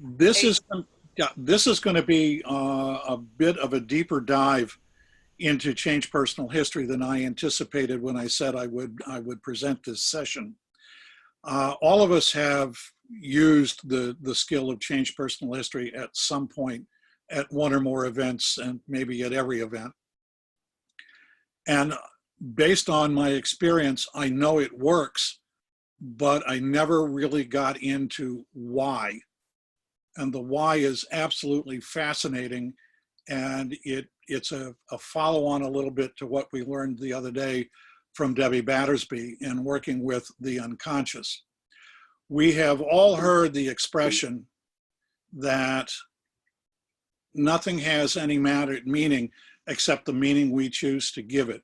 This Hey, is yeah, this is going to be a bit of a deeper dive into change personal history than I anticipated when I said I would present this session. All of us have used the skill of change personal history at some point at one or more events and maybe at every event. And based on my experience, I know it works, but I never really got into why. And the why is absolutely fascinating. And it's a follow on a little bit to what we learned the other day from Debbie Battersby in working with the unconscious. We have all heard the expression that nothing has any meaning except the meaning we choose to give it.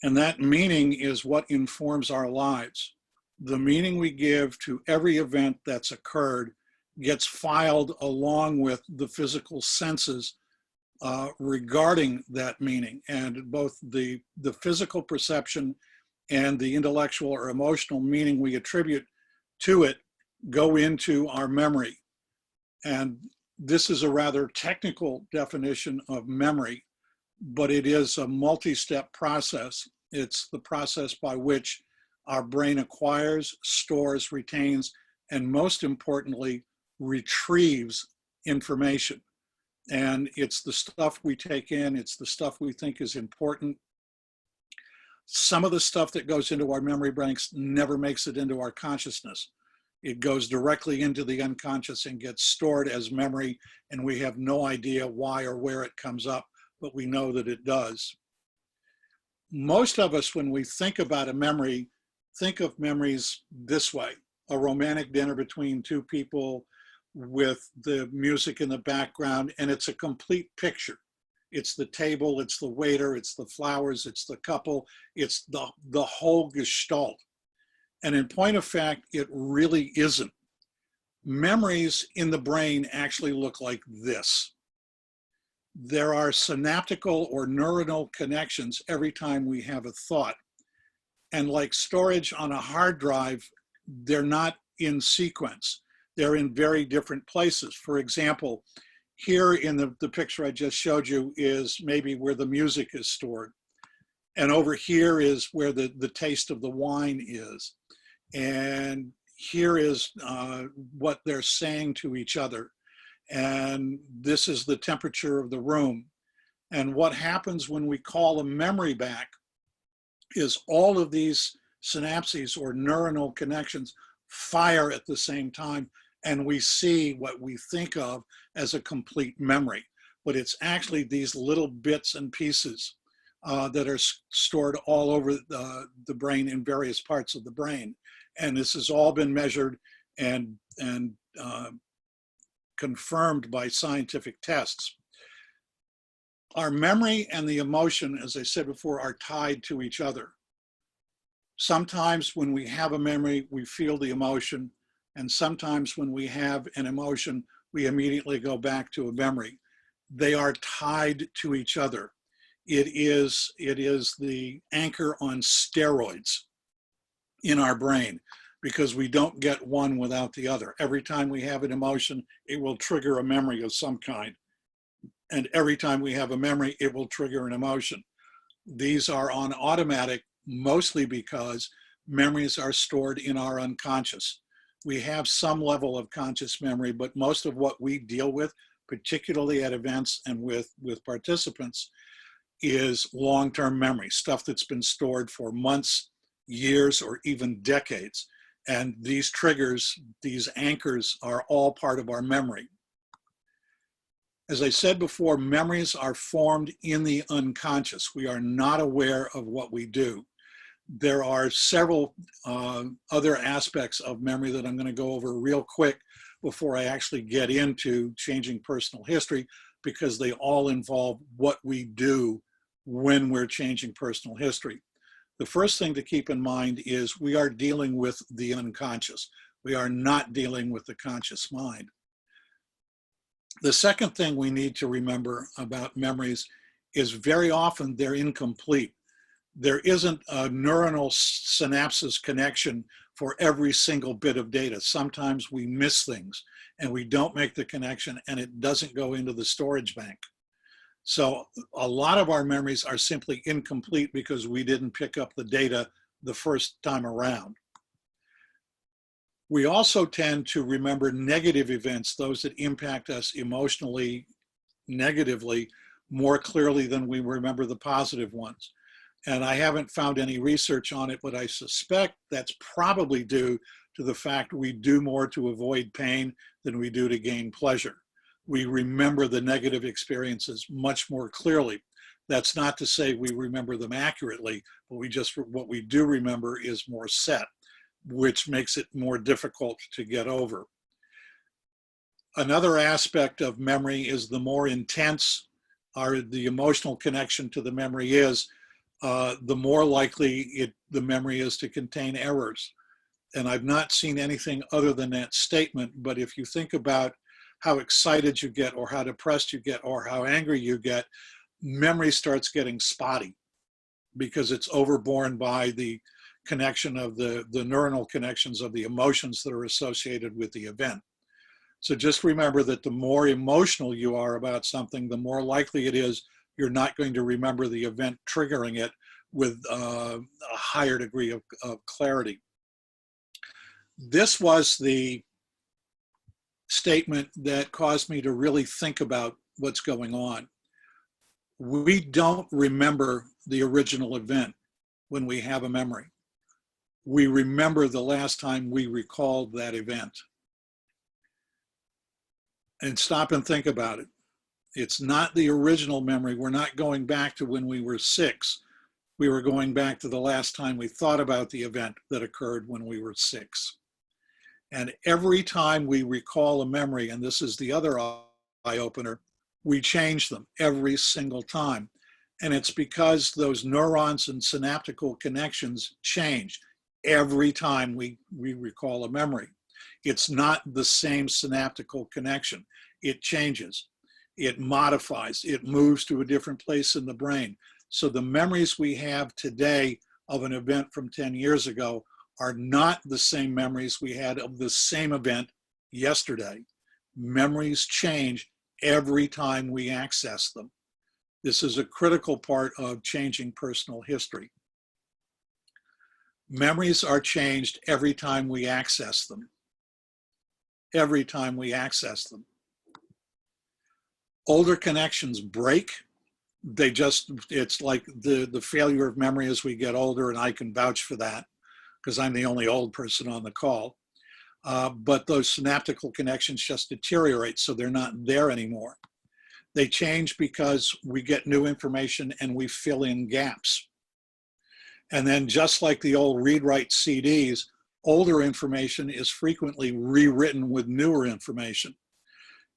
And that meaning is what informs our lives. The meaning we give to every event that's occurred gets filed along with the physical senses regarding that meaning. And both the physical perception and the intellectual or emotional meaning we attribute to it go into our memory. And this is a rather technical definition of memory, but it is a multi-step process. It's the process by which our brain acquires, stores, retains, and most importantly, retrieves information. And it's the stuff we take in, it's the stuff we think is important. Some of the stuff that goes into our memory banks never makes it into our consciousness. It goes directly into the unconscious and gets stored as memory, and we have no idea why or where it comes up, but we know that it does. Most of us, when we think about a memory, think of memories this way: a romantic dinner between two people with the music in the background, and it's a complete picture. It's the table, it's the waiter, it's the flowers, it's the couple, it's the whole gestalt. And in point of fact, it really isn't. Memories in the brain actually look like this. There are synaptical or neuronal connections every time we have a thought. And like storage on a hard drive, they're not in sequence. They're in very different places. For example, here in the picture I just showed you is maybe where the music is stored. And over here is where the taste of the wine is. And here is what they're saying to each other. And this is the temperature of the room. And what happens when we call a memory back is all of these synapses or neuronal connections fire at the same time, and we see what we think of as a complete memory. But it's actually these little bits and pieces that are stored all over the brain in various parts of the brain. And this has all been measured and confirmed by scientific tests. Our memory and the emotion, as I said before, are tied to each other. Sometimes when we have a memory, we feel the emotion, and sometimes when we have an emotion, we immediately go back to a memory. They are tied to each other. It is the anchor on steroids in our brain, because we don't get one without the other. Every time we have an emotion, it will trigger a memory of some kind. And every time we have a memory, it will trigger an emotion. These are on automatic, mostly because memories are stored in our unconscious. We have some level of conscious memory, but most of what we deal with, particularly at events and with participants, is long-term memory, stuff that's been stored for months, years, or even decades. And these triggers, these anchors, are all part of our memory. As I said before, memories are formed in the unconscious. We are not aware of what we do. There are several other aspects of memory that I'm going to go over real quick before I actually get into changing personal history, because they all involve what we do when we're changing personal history. The first thing to keep in mind is we are dealing with the unconscious. We are not dealing with the conscious mind. The second thing we need to remember about memories is very often they're incomplete. There isn't a neuronal synapses connection for every single bit of data. Sometimes we miss things and we don't make the connection and it doesn't go into the storage bank. So a lot of our memories are simply incomplete because we didn't pick up the data the first time around. We also tend to remember negative events, those that impact us emotionally negatively, more clearly than we remember the positive ones. And I haven't found any research on it, but I suspect that's probably due to the fact we do more to avoid pain than we do to gain pleasure. We remember the negative experiences much more clearly. That's not to say we remember them accurately, but what we do remember is more set, which makes it more difficult to get over. Another aspect of memory is the more intense the emotional connection to the memory is, the more likely the memory is to contain errors. And I've not seen anything other than that statement, but if you think about how excited you get or how depressed you get or how angry you get, memory starts getting spotty because it's overborne by the connection of the neuronal connections of the emotions that are associated with the event. So just remember that the more emotional you are about something, the more likely it is you're not going to remember the event triggering it with a higher degree of clarity. This was the statement that caused me to really think about what's going on. We don't remember the original event when we have a memory. We remember the last time we recalled that event. And stop and think about it. It's not the original memory. We're not going back to when we were 6. We were going back to the last time we thought about the event that occurred when we were 6. And every time we recall a memory, and this is the other eye-opener, we change them every single time. And it's because those neurons and synaptical connections change every time we recall a memory. It's not the same synaptical connection. It changes, it modifies, it moves to a different place in the brain. So the memories we have today of an event from 10 years ago are not the same memories we had of the same event yesterday. Memories change every time we access them. This is a critical part of changing personal history. Memories are changed every time we access them. Every time we access them. Older connections break. It's like the failure of memory as we get older, and I can vouch for that because I'm the only old person on the call. But those synaptical connections just deteriorate, so they're not there anymore. They change because we get new information and we fill in gaps. And then just like the old read-write CDs, older information is frequently rewritten with newer information.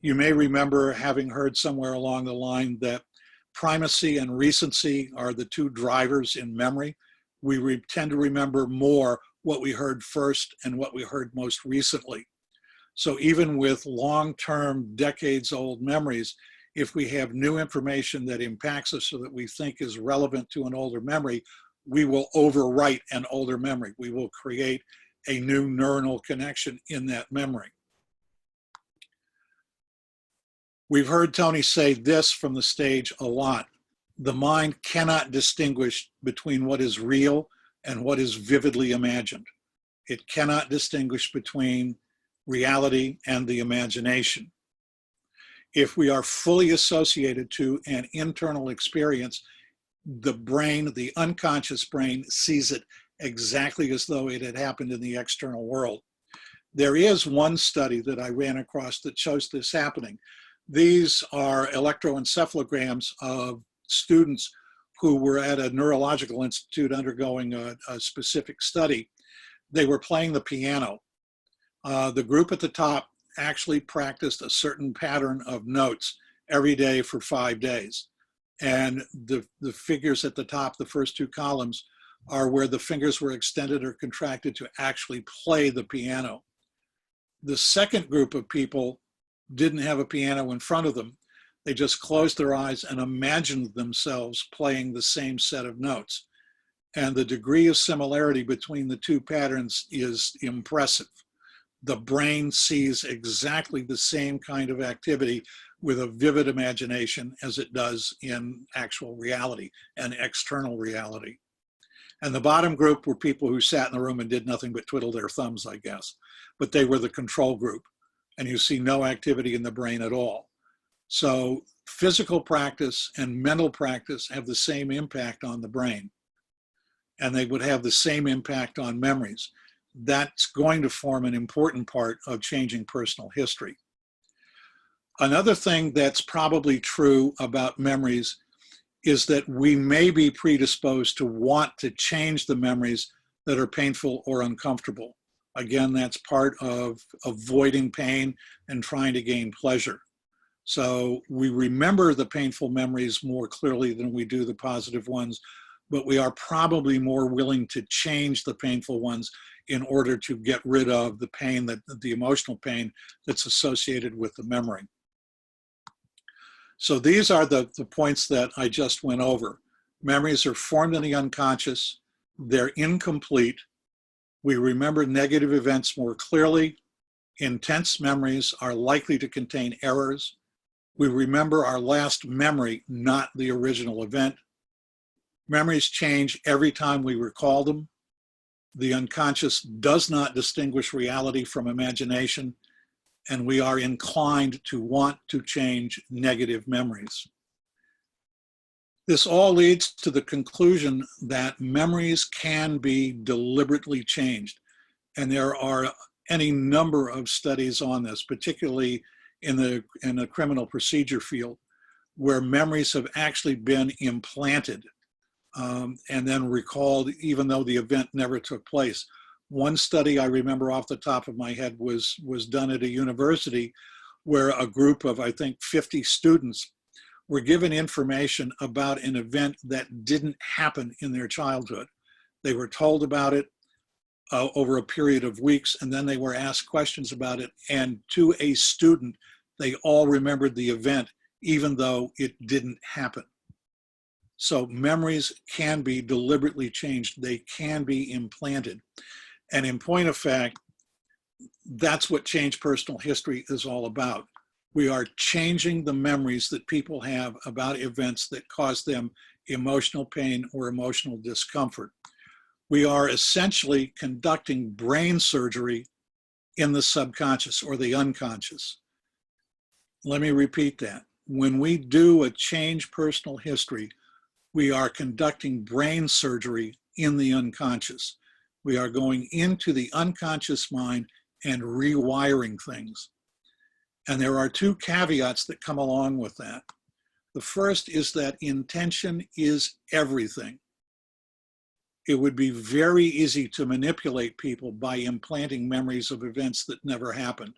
You may remember having heard somewhere along the line that primacy and recency are the two drivers in memory. We tend to remember more what we heard first and what we heard most recently. So even with long-term, decades-old memories, if we have new information that impacts us or that we think is relevant to an older memory, we will overwrite an older memory. We will create a new neuronal connection in that memory. We've heard Tony say this from the stage a lot. The mind cannot distinguish between what is real and what is vividly imagined. It cannot distinguish between reality and the imagination. If we are fully associated to an internal experience, the brain, the unconscious brain, sees it exactly as though it had happened in the external world. There is one study that I ran across that shows this happening. These are electroencephalograms of students who were at a neurological institute undergoing a specific study. They were playing the piano. The group at the top actually practiced a certain pattern of notes every day for 5 days. And the figures at the top, the first 2 columns, are where the fingers were extended or contracted to actually play the piano. The second group of people didn't have a piano in front of them. They just closed their eyes and imagined themselves playing the same set of notes. And the degree of similarity between the two patterns is impressive. The brain sees exactly the same kind of activity with a vivid imagination as it does in actual reality and external reality. And the bottom group were people who sat in the room and did nothing but twiddle their thumbs, I guess. But they were the control group. And you see no activity in the brain at all. So physical practice and mental practice have the same impact on the brain. And they would have the same impact on memories. That's going to form an important part of changing personal history. Another thing that's probably true about memories is that we may be predisposed to want to change the memories that are painful or uncomfortable. Again, that's part of avoiding pain and trying to gain pleasure. So we remember the painful memories more clearly than we do the positive ones, but we are probably more willing to change the painful ones in order to get rid of the pain, the emotional pain that's associated with the memory. So these are the points that I just went over. Memories are formed in the unconscious. They're incomplete. We remember negative events more clearly. Intense memories are likely to contain errors. We remember our last memory, not the original event. Memories change every time we recall them. The unconscious does not distinguish reality from imagination, and we are inclined to want to change negative memories. This all leads to the conclusion that memories can be deliberately changed. And there are any number of studies on this, particularly in the criminal procedure field, where memories have actually been implanted and then recalled even though the event never took place. One study I remember off the top of my head was done at a university where a group of, I think, 50 students were given information about an event that didn't happen in their childhood. They were told about it over a period of weeks, and then they were asked questions about it. And to a student, they all remembered the event, even though it didn't happen. So memories can be deliberately changed. They can be implanted. And in point of fact, that's what Change Personal History is all about. We are changing the memories that people have about events that cause them emotional pain or emotional discomfort. We are essentially conducting brain surgery in the subconscious or the unconscious. Let me repeat that. When we do a Change Personal History, we are conducting brain surgery in the unconscious. We are going into the unconscious mind and rewiring things. And there are two caveats that come along with that. The first is that intention is everything. It would be very easy to manipulate people by implanting memories of events that never happened,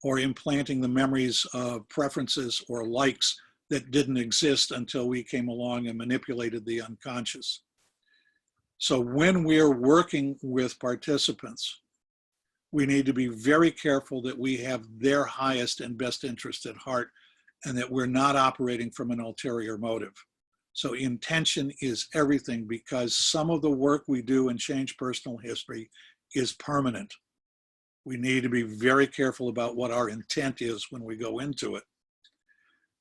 or implanting the memories of preferences or likes that didn't exist until we came along and manipulated the unconscious. So when we're working with participants, we need to be very careful that we have their highest and best interest at heart and that we're not operating from an ulterior motive. So intention is everything, because some of the work we do in Change Personal History is permanent. We need to be very careful about what our intent is when we go into it.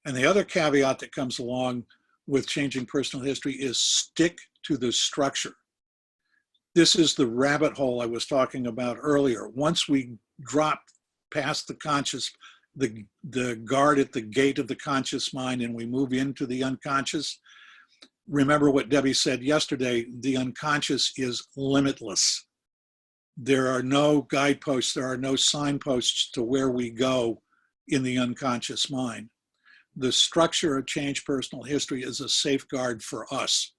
And the other caveat that comes along with changing personal history is stick to the structure. This is the rabbit hole I was talking about earlier. Once we drop past the conscious, the guard at the gate of the conscious mind, and we move into the unconscious, remember what Debbie said yesterday, the unconscious is limitless. There are no guideposts, there are no signposts to where we go in the unconscious mind. The structure of Change Personal History is a safeguard for us.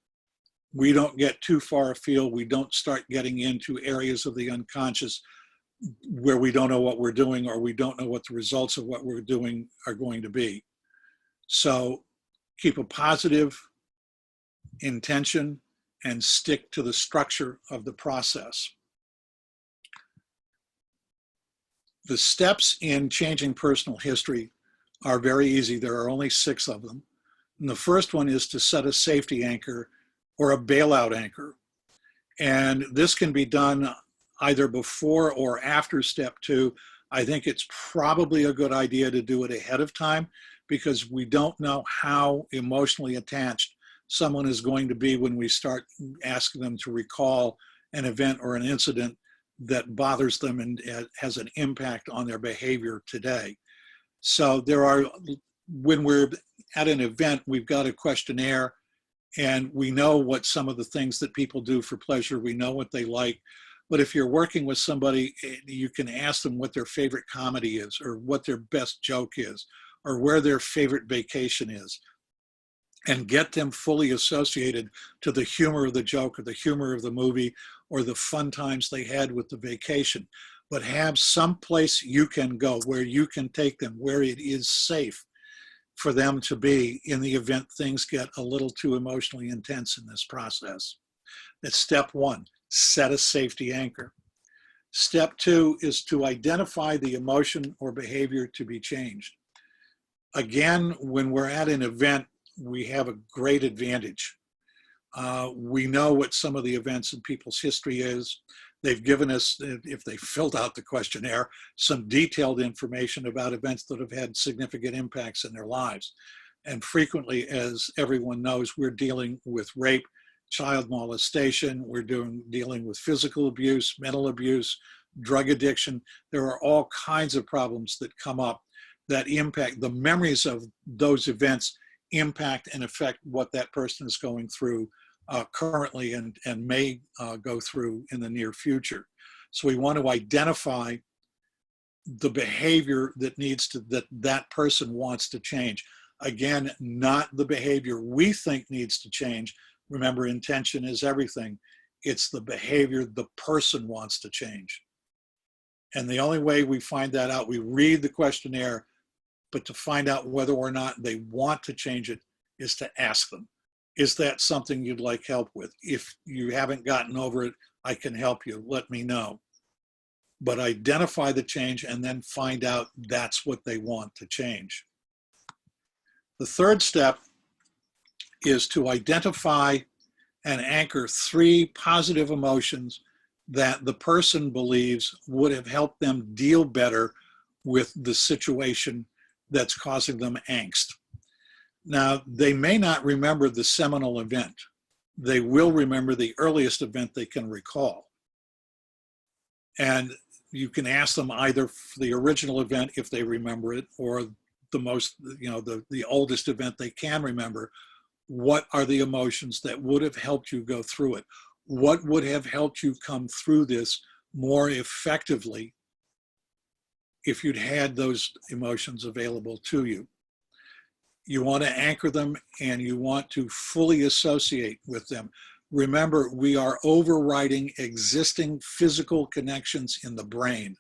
We don't get too far afield. We don't start getting into areas of the unconscious where we don't know what we're doing, or we don't know what the results of what we're doing are going to be. So keep a positive intention and stick to the structure of the process. The steps in changing personal history are very easy. There are only 6 of them. And the first one is to set a safety anchor or a bailout anchor. And this can be done either before or after step 2. I think it's probably a good idea to do it ahead of time because we don't know how emotionally attached someone is going to be when we start asking them to recall an event or an incident that bothers them and has an impact on their behavior today. So when we're at an event, we've got a questionnaire and we know what some of the things that people do for pleasure, we know what they like. But if you're working with somebody, you can ask them what their favorite comedy is, or what their best joke is, or where their favorite vacation is, and get them fully associated to the humor of the joke or the humor of the movie or the fun times they had with the vacation. But have some place you can go where you can take them, where it is safe for them to be in the event things get a little too emotionally intense in this process. That's step 1, set a safety anchor. Step 2 is to identify the emotion or behavior to be changed. Again, when we're at an event, we have a great advantage. We know what some of the events in people's history is. They've given us, if they filled out the questionnaire, some detailed information about events that have had significant impacts in their lives. And frequently, as everyone knows, we're dealing with rape, child molestation, we're dealing with physical abuse, mental abuse, drug addiction. There are all kinds of problems that come up that impact the memories of those events, impact and affect what that person is going through currently and may go through in the near future. So we want to identify the behavior that that person wants to change. Again, not the behavior we think needs to change. Remember, intention is everything. It's the behavior the person wants to change. And the only way we find that out, we read the questionnaire, but to find out whether or not they want to change it is to ask them. Is that something you'd like help with? If you haven't gotten over it, I can help you, let me know. But identify the change and then find out that's what they want to change. The third step is to identify and anchor 3 positive emotions that the person believes would have helped them deal better with the situation that's causing them angst. Now, they may not remember the seminal event. They will remember the earliest event they can recall. And you can ask them either for the original event if they remember it, or the most, the oldest event they can remember. What are the emotions that would have helped you go through it? What would have helped you come through this more effectively if you'd had those emotions available to you? You want to anchor them and you want to fully associate with them. Remember, we are overriding existing physical connections in the brain.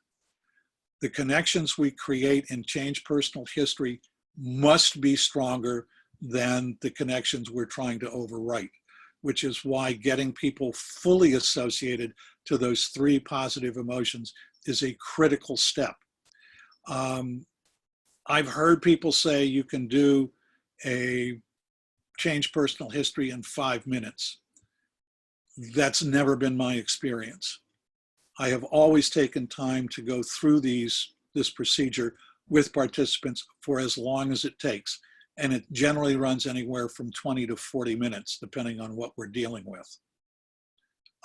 The connections we create in Change Personal History must be stronger than the connections we're trying to overwrite, which is why getting people fully associated to those 3 positive emotions is a critical step. I've heard people say you can do a Change Personal History in 5 minutes. That's never been my experience. I have always taken time to go through this procedure with participants for as long as it takes. And it generally runs anywhere from 20 to 40 minutes, depending on what we're dealing with.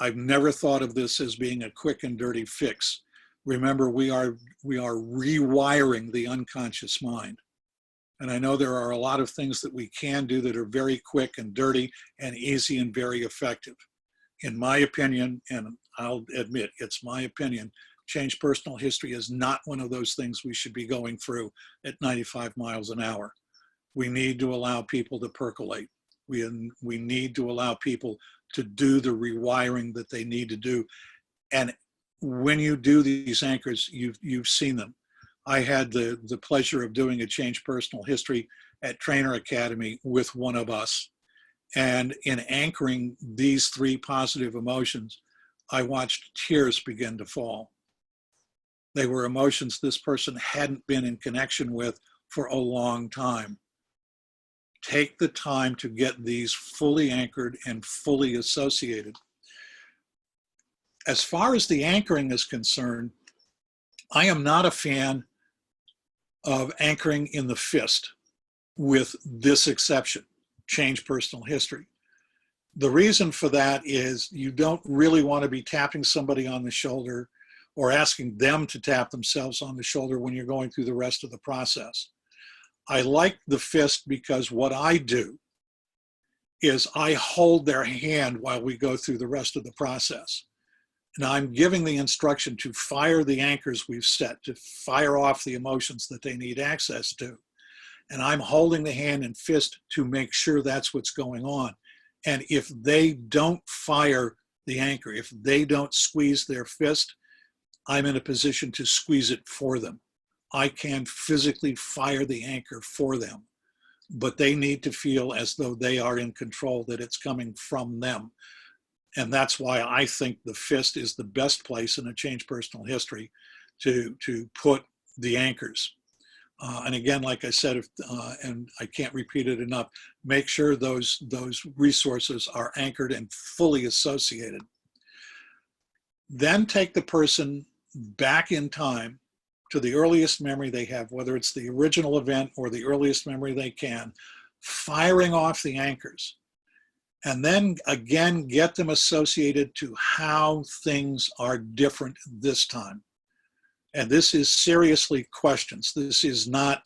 I've never thought of this as being a quick and dirty fix. Remember, we are rewiring the unconscious mind. And I know there are a lot of things that we can do that are very quick and dirty and easy and very effective. In my opinion, and I'll admit it's my opinion, Change Personal History is not one of those things we should be going through at 95 miles an hour. We need to allow people to percolate. We need to allow people to do the rewiring that they need to do. And when you do these anchors, you've seen them. I had the pleasure of doing a Change Personal History at Trainer Academy with one of us. And in anchoring these 3 positive emotions, I watched tears begin to fall. They were emotions this person hadn't been in connection with for a long time. Take the time to get these fully anchored and fully associated. As far as the anchoring is concerned, I am not a fan of anchoring in the fist, with this exception, change personal history. The reason for that is you don't really want to be tapping somebody on the shoulder or asking them to tap themselves on the shoulder when you're going through the rest of the process. I like the fist because what I do is I hold their hand while we go through the rest of the process. And I'm giving the instruction to fire the anchors we've set, to fire off the emotions that they need access to. And I'm holding the hand and fist to make sure that's what's going on. And if they don't fire the anchor, if they don't squeeze their fist, I'm in a position to squeeze it for them. I can physically fire the anchor for them, but they need to feel as though they are in control, that it's coming from them. And that's why I think the fist is the best place in a change personal history to put the anchors. And again, like I said, and I can't repeat it enough, make sure those resources are anchored and fully associated. Then take the person back in time to the earliest memory they have, whether it's the original event or the earliest memory they can, firing off the anchors. And then again, get them associated to how things are different this time. And this is seriously questions. This is not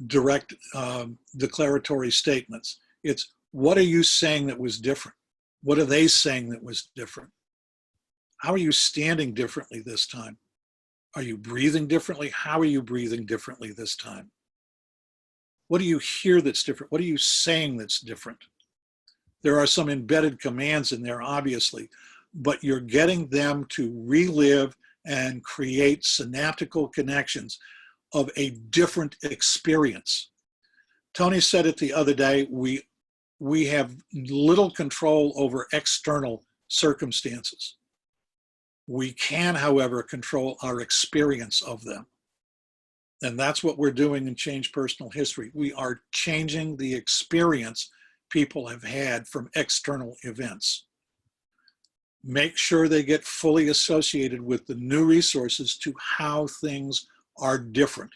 direct declaratory statements. It's, what are you saying that was different? What are they saying that was different? How are you standing differently this time? Are you breathing differently? How are you breathing differently this time? What do you hear that's different? What are you saying that's different? There are some embedded commands in there, obviously, but you're getting them to relive and create synaptical connections of a different experience. Tony said it the other day, we have little control over external circumstances. We can, however, control our experience of them. And that's what we're doing in Change Personal History. We are changing the experience people have had from external events. Make sure they get fully associated with the new resources to how things are different.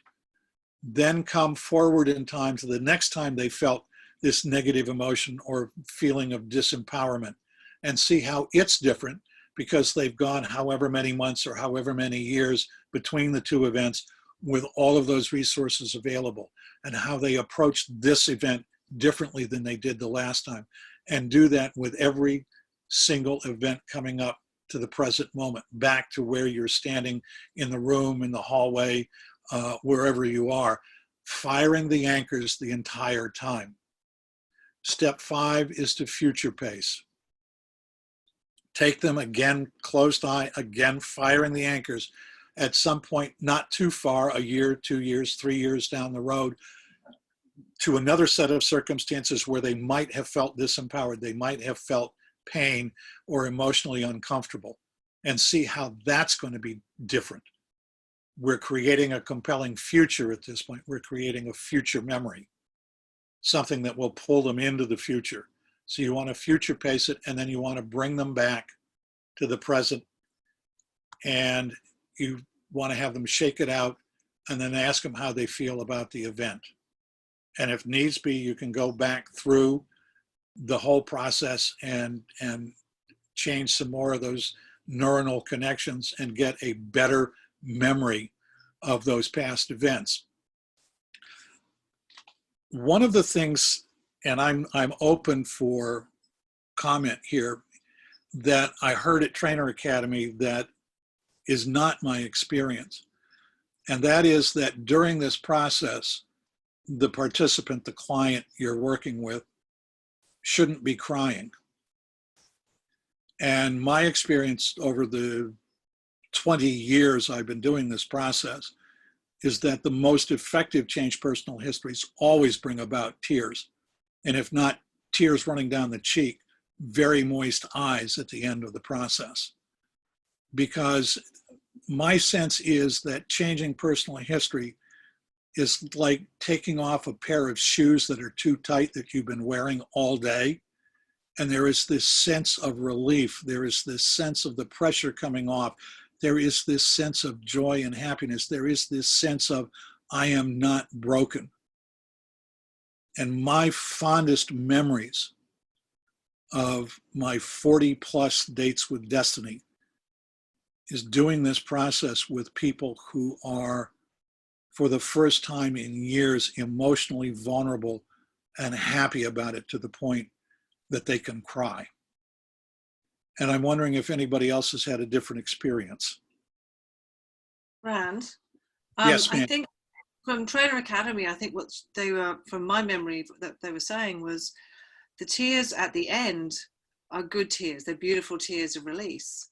Then come forward in time to the next time they felt this negative emotion or feeling of disempowerment, and see how it's different, because they've gone however many months or however many years between the two events with all of those resources available, and how they approach this event differently than they did the last time. And do that with every single event coming up to the present moment, back to where you're standing in the room, in the hallway, wherever you are, firing the anchors the entire time. Step 5 is to future pace. Take them again, closed eye, again, firing the anchors at some point, not too far, a year, 2 years, 3 years down the road, to another set of circumstances where they might have felt disempowered, they might have felt pain or emotionally uncomfortable, and see how that's going to be different. We're creating a compelling future at this point. We're creating a future memory, something that will pull them into the future. So you want to future pace it, and then you want to bring them back to the present, and you want to have them shake it out and then ask them how they feel about the event. And if needs be, you can go back through the whole process and change some more of those neuronal connections and get a better memory of those past events. One of the things, and I'm open for comment here, that I heard at Trainer Academy that is not my experience, and that is that during this process, the participant, the client you're working with, shouldn't be crying. And my experience over the 20 years I've been doing this process is that the most effective change personal histories always bring about tears. And if not tears running down the cheek, very moist eyes at the end of the process. Because my sense is that changing personal history is like taking off a pair of shoes that are too tight that you've been wearing all day. And there is this sense of relief. There is this sense of the pressure coming off. There is this sense of joy and happiness. There is this sense of, I am not broken. And my fondest memories of my 40 plus dates with destiny is doing this process with people who are, for the first time in years, emotionally vulnerable and happy about it to the point that they can cry. And I'm wondering if anybody else has had a different experience. Rand, Yes, ma'am. I think from Trainer Academy, I think what they were, from my memory, that they were saying was the tears at the end are good tears. They're beautiful tears of release.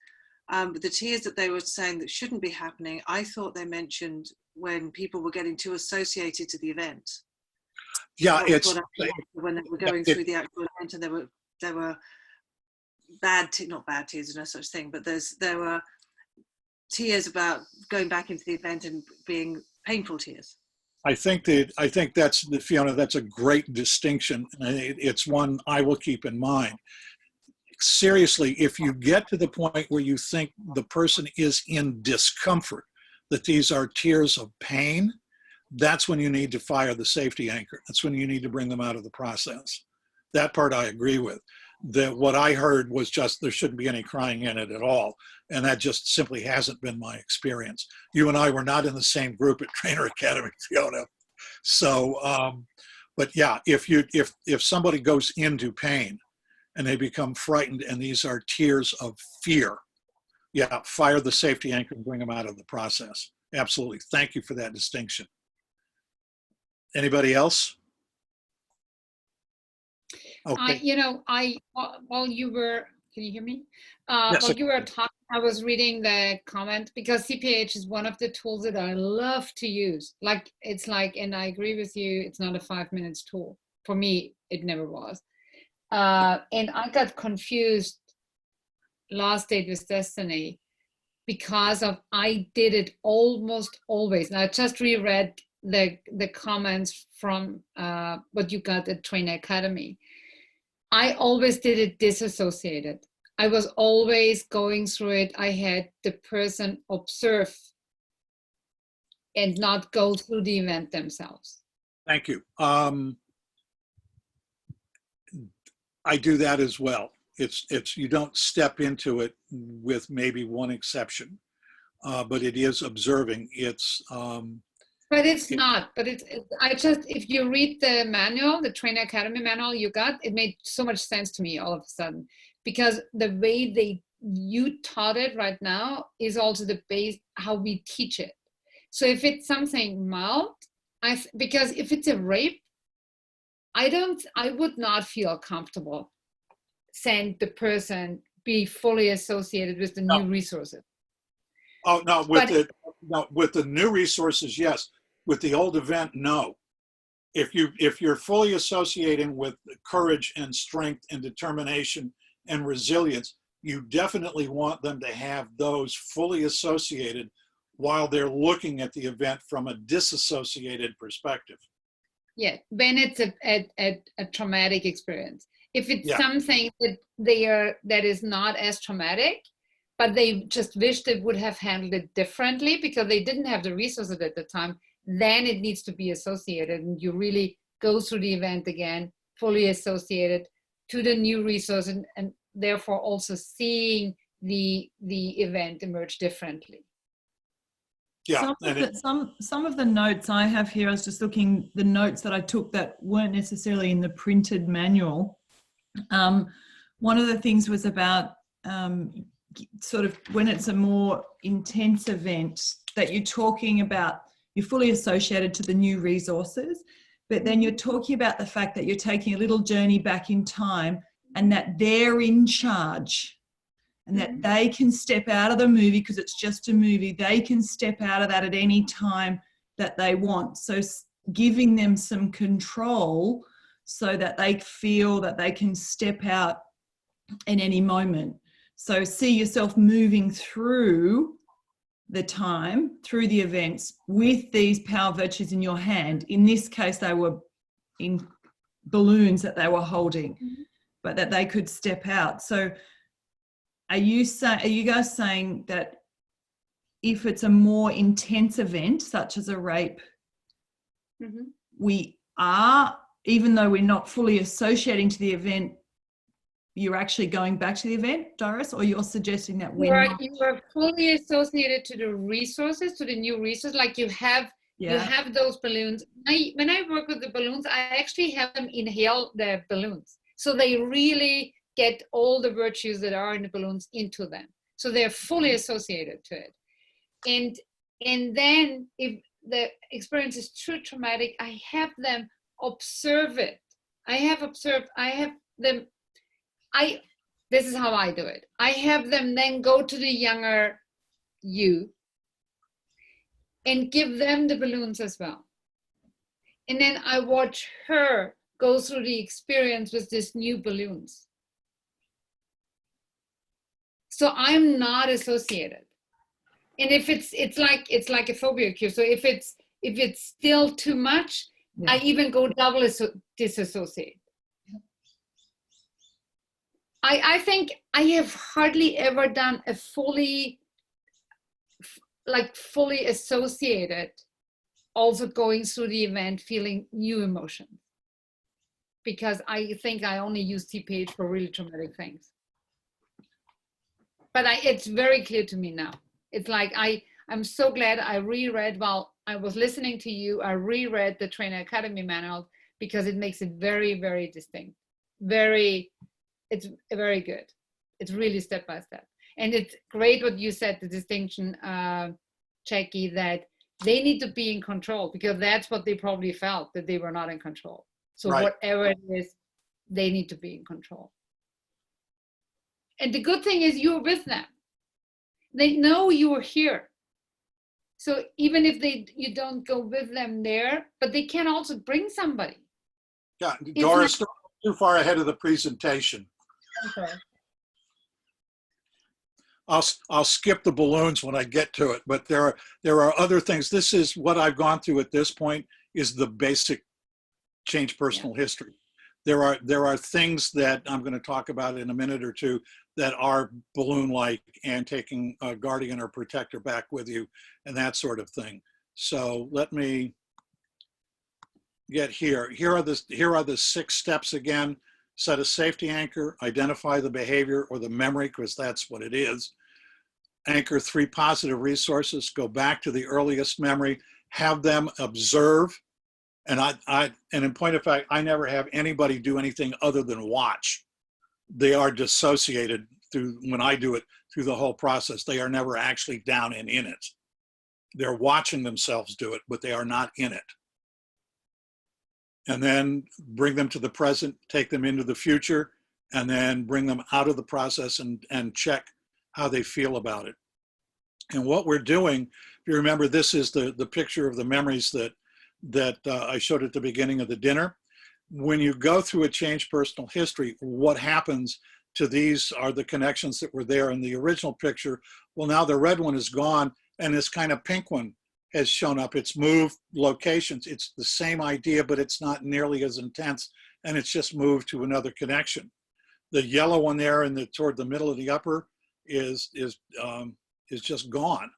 But the tears that they were saying that shouldn't be happening, I thought they mentioned when people were getting too associated to the event. Yeah, it's when they were going through the actual event, and there were not bad tears, there's no such thing, but there were tears about going back into the event and being painful tears. I think that's, Fiona, that's a great distinction. It's one I will keep in mind. Seriously, if you get to the point where you think the person is in discomfort, that these are tears of pain, that's when you need to fire the safety anchor. That's when you need to bring them out of the process. That part I agree with. That what I heard was just there shouldn't be any crying in it at all. And that just simply hasn't been my experience. You and I were not in the same group at Trainer Academy, Fiona. So, but yeah, if somebody goes into pain and they become frightened and these are tears of fear, yeah, fire the safety anchor and bring them out of the process. Absolutely. Thank you for that distinction. Anybody else? Okay. While you were, can you hear me? Yes, while you were talking, I was reading the comment, because CPH is one of the tools that I love to use. And I agree with you, it's not a 5 minutes tool. For me, it never was. And I got confused last Date with Destiny because I did it almost always. And I just reread the comments from what you got at Trainer Academy. I always did it disassociated. I was always going through it. I had the person observe and not go through the event themselves. Thank you. I do that as well. It's you don't step into it, with maybe one exception, but it is observing. But it's not. But if you read the manual, the Trainer Academy manual you got, it made so much sense to me all of a sudden, because the way you taught it right now is also the base how we teach it. So if it's something mild, because if it's a rape, I would not feel comfortable saying the person be fully associated with the new resources. Oh no, with the new resources, yes. With the old event, no. If you're fully associating with courage and strength and determination and resilience, you definitely want them to have those fully associated while they're looking at the event from a disassociated perspective. Yeah, when it's a traumatic experience. If it's something that is not as traumatic, but they just wish they would have handled it differently because they didn't have the resources at the time, then it needs to be associated, and you really go through the event again, fully associated to the new resource, and therefore also seeing the event emerge differently. Yeah. Some of the notes I have here, I was just looking, the notes that I took that weren't necessarily in the printed manual. One of the things was about sort of when it's a more intense event that you're talking about, you're fully associated to the new resources, but then you're talking about the fact that you're taking a little journey back in time and that they're in charge and that they can step out of the movie because it's just a movie. They can step out of that at any time that they want. So giving them some control so that they feel that they can step out in any moment. So see yourself moving through the time, through the events with these power virtues in your hand. In this case, they were in balloons that they were holding. but that they could step out. So are you guys saying that if it's a more intense event, such as a rape, we are, even though we're not fully associating to the event, you're actually going back to the event, Doris, or you're suggesting that you are fully associated to the resources, to the new resources, like you have those balloons. When I work with the balloons, I actually have them inhale the balloons. So they really get all the virtues that are in the balloons into them. So they're fully associated to it. And then if the experience is too traumatic, I have them observe it. This is how I do it. I have them then go to the younger you and give them the balloons as well. And then I watch her go through the experience with these new balloons. So I'm not associated. And if it's like a phobia cue. So if it's still too much, I even go double disassociate. I think I have hardly ever done a fully associated, also going through the event, feeling new emotions. Because I think I only use TPH for really traumatic things. But it's very clear to me now. It's like I'm so glad I reread while I was listening to you. I reread the Trainer Academy manual because it makes it very, very distinct. It's very good. It's really step by step. And it's great what you said, the distinction, Jackie, that they need to be in control because that's what they probably felt, that they were not in control. So Right. Whatever it is, they need to be in control. And the good thing is you're with them. They know you are here. So even if you don't go with them there, but they can also bring somebody. Yeah, Doris, too far ahead of the presentation. Okay. I'll skip the balloons when I get to it, but there are other things. This is what I've gone through at this point is the basic change personal history. There are things that I'm going to talk about in a minute or two that are balloon-like and taking a guardian or protector back with you and that sort of thing. So let me get here. Here are the 6 steps again. Set a safety anchor, identify the behavior or the memory, because that's what it is. Anchor 3 positive resources, go back to the earliest memory, have them observe. And and in point of fact, I never have anybody do anything other than watch. They are dissociated when I do it through the whole process. They are never actually down and in it. They're watching themselves do it, but they are not in it. And then bring them to the present, take them into the future, and then bring them out of the process and check how they feel about it. And what we're doing, if you remember, this is the picture of the memories that I showed at the beginning of the dinner. When you go through a change personal history, what happens to these are the connections that were there in the original picture. Well, now the red one is gone and this kind of pink one has shown up. It's moved locations. It's the same idea, but it's not nearly as intense, and it's just moved to another connection. The yellow one there toward the middle of the upper is just gone.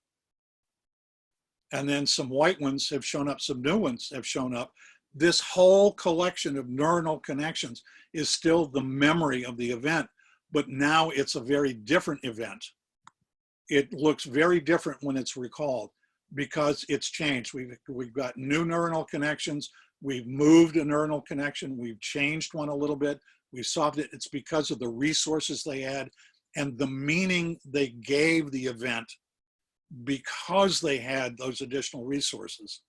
And then some white ones have shown up, some new ones have shown up. This whole collection of neuronal connections is still the memory of the event, but now it's a very different event. It looks very different when it's recalled because it's changed. We've got new neuronal connections. We've moved a neuronal connection. We've changed one a little bit. We solved it. It's because of the resources they had and the meaning they gave the event because they had those additional resources.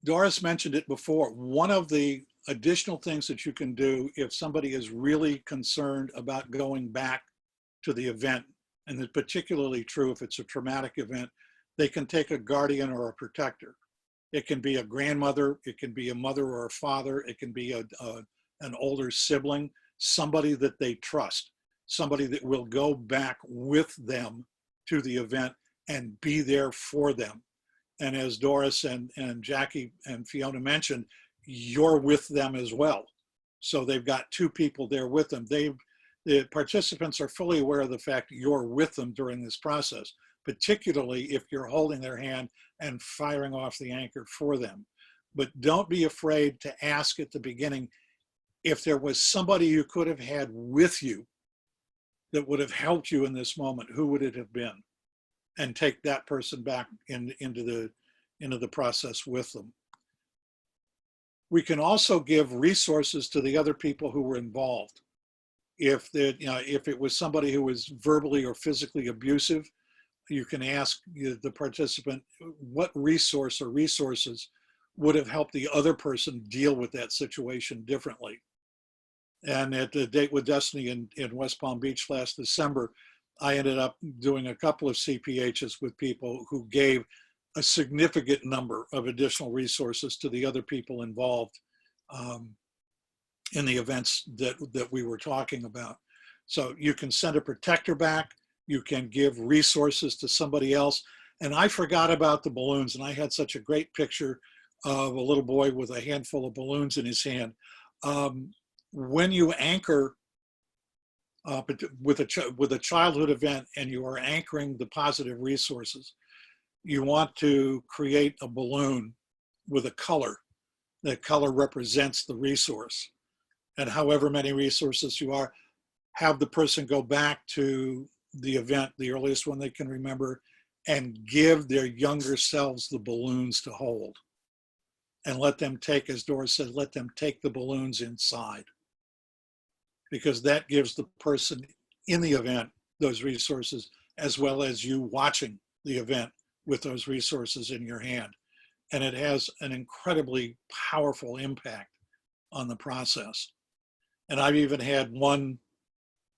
Doris mentioned it before. One of the additional things that you can do if somebody is really concerned about going back to the event, and it's particularly true if it's a traumatic event, they can take a guardian or a protector. It can be a grandmother, it can be a mother or a father, it can be an older sibling, somebody that they trust, somebody that will go back with them to the event and be there for them. And as Doris and Jackie and Fiona mentioned, you're with them as well. So they've got two people there with them. The participants are fully aware of the fact that you're with them during this process, particularly if you're holding their hand and firing off the anchor for them. But don't be afraid to ask at the beginning, if there was somebody you could have had with you that would have helped you in this moment, who would it have been? And take that person back into the process with them. We can also give resources to the other people who were involved. If it was somebody who was verbally or physically abusive, you can ask the participant what resource or resources would have helped the other person deal with that situation differently. And at the Date with Destiny in West Palm Beach last December, I ended up doing a couple of CPHs with people who gave a significant number of additional resources to the other people involved in the events that we were talking about. So you can send a protector back, you can give resources to somebody else. And I forgot about the balloons, and I had such a great picture of a little boy with a handful of balloons in his hand. When you anchor with a childhood event and you are anchoring the positive resources, you want to create a balloon with a color. That color represents the resource. And however many resources you are, have the person go back to the event, the earliest one they can remember, and give their younger selves the balloons to hold. And let them take, as Doris said, let them take the balloons inside. Because that gives the person in the event those resources, as well as you watching the event with those resources in your hand. And it has an incredibly powerful impact on the process. And I've even had one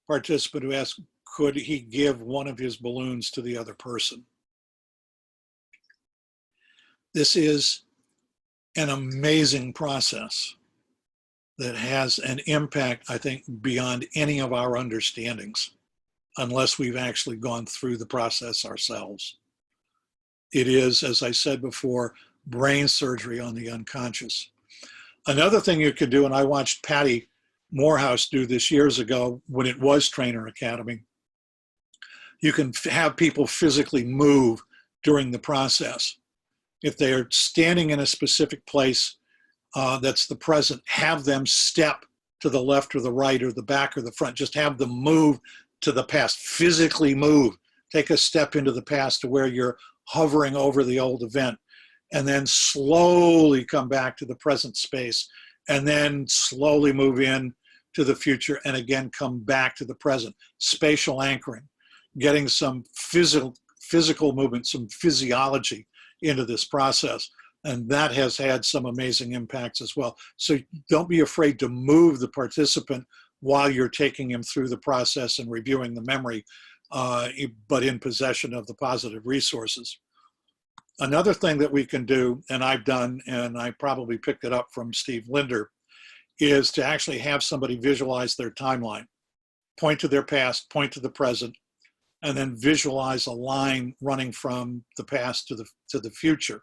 participant who asked, could he give one of his balloons to the other person? This is an amazing process that has an impact, I think, beyond any of our understandings, unless we've actually gone through the process ourselves. It is, as I said before, brain surgery on the unconscious. Another thing you could do, and I watched Patty Morehouse do this years ago when it was Trainer Academy, you can have people physically move during the process. If they are standing in a specific place that's the present, have them step to the left or the right or the back or the front. Just have them move to the past, physically move. Take a step into the past to where you're hovering over the old event, and then slowly come back to the present space, and then slowly move in to the future, and again come back to the present. Spatial anchoring, getting some physical movement, some physiology into this process. And that has had some amazing impacts as well. So don't be afraid to move the participant while you're taking him through the process and reviewing the memory, but in possession of the positive resources. Another thing that we can do, and I've done, and I probably picked it up from Steve Linder, is to actually have somebody visualize their timeline. Point to their past, point to the present, and then visualize a line running from the past to the future.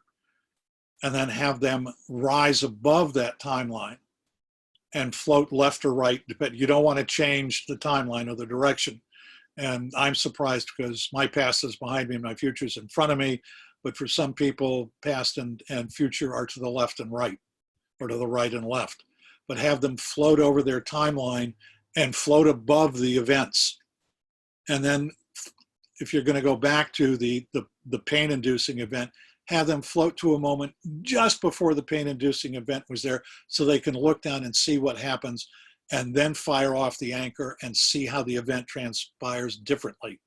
And then have them rise above that timeline and float left or right, but you don't want to change the timeline or the direction. And I'm surprised because my past is behind me and my future is in front of me. But for some people, past and future are to the left and right, or to the right and left. But have them float over their timeline and float above the events. And then if you're going to go back to the pain-inducing event, have them float to a moment just before the pain-inducing event was there, so they can look down and see what happens, and then fire off the anchor and see how the event transpires differently,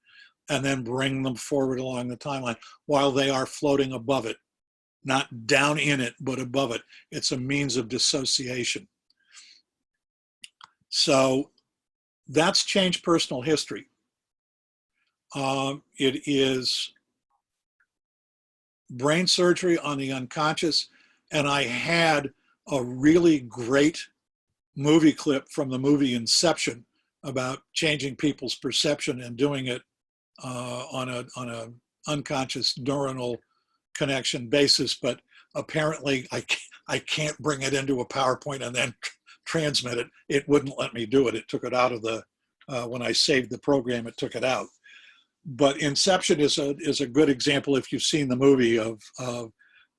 and then bring them forward along the timeline while they are floating above it, not down in it, but above it. It's a means of dissociation. So that's changed personal history. It is brain surgery on the unconscious. And I had a really great movie clip from the movie Inception about changing people's perception and doing it on a unconscious neuronal connection basis, but apparently I can't bring it into a PowerPoint and then transmit it. It wouldn't let me do it. It took it out of the, when I saved the program, it took it out. But Inception is a good example, if you've seen the movie, of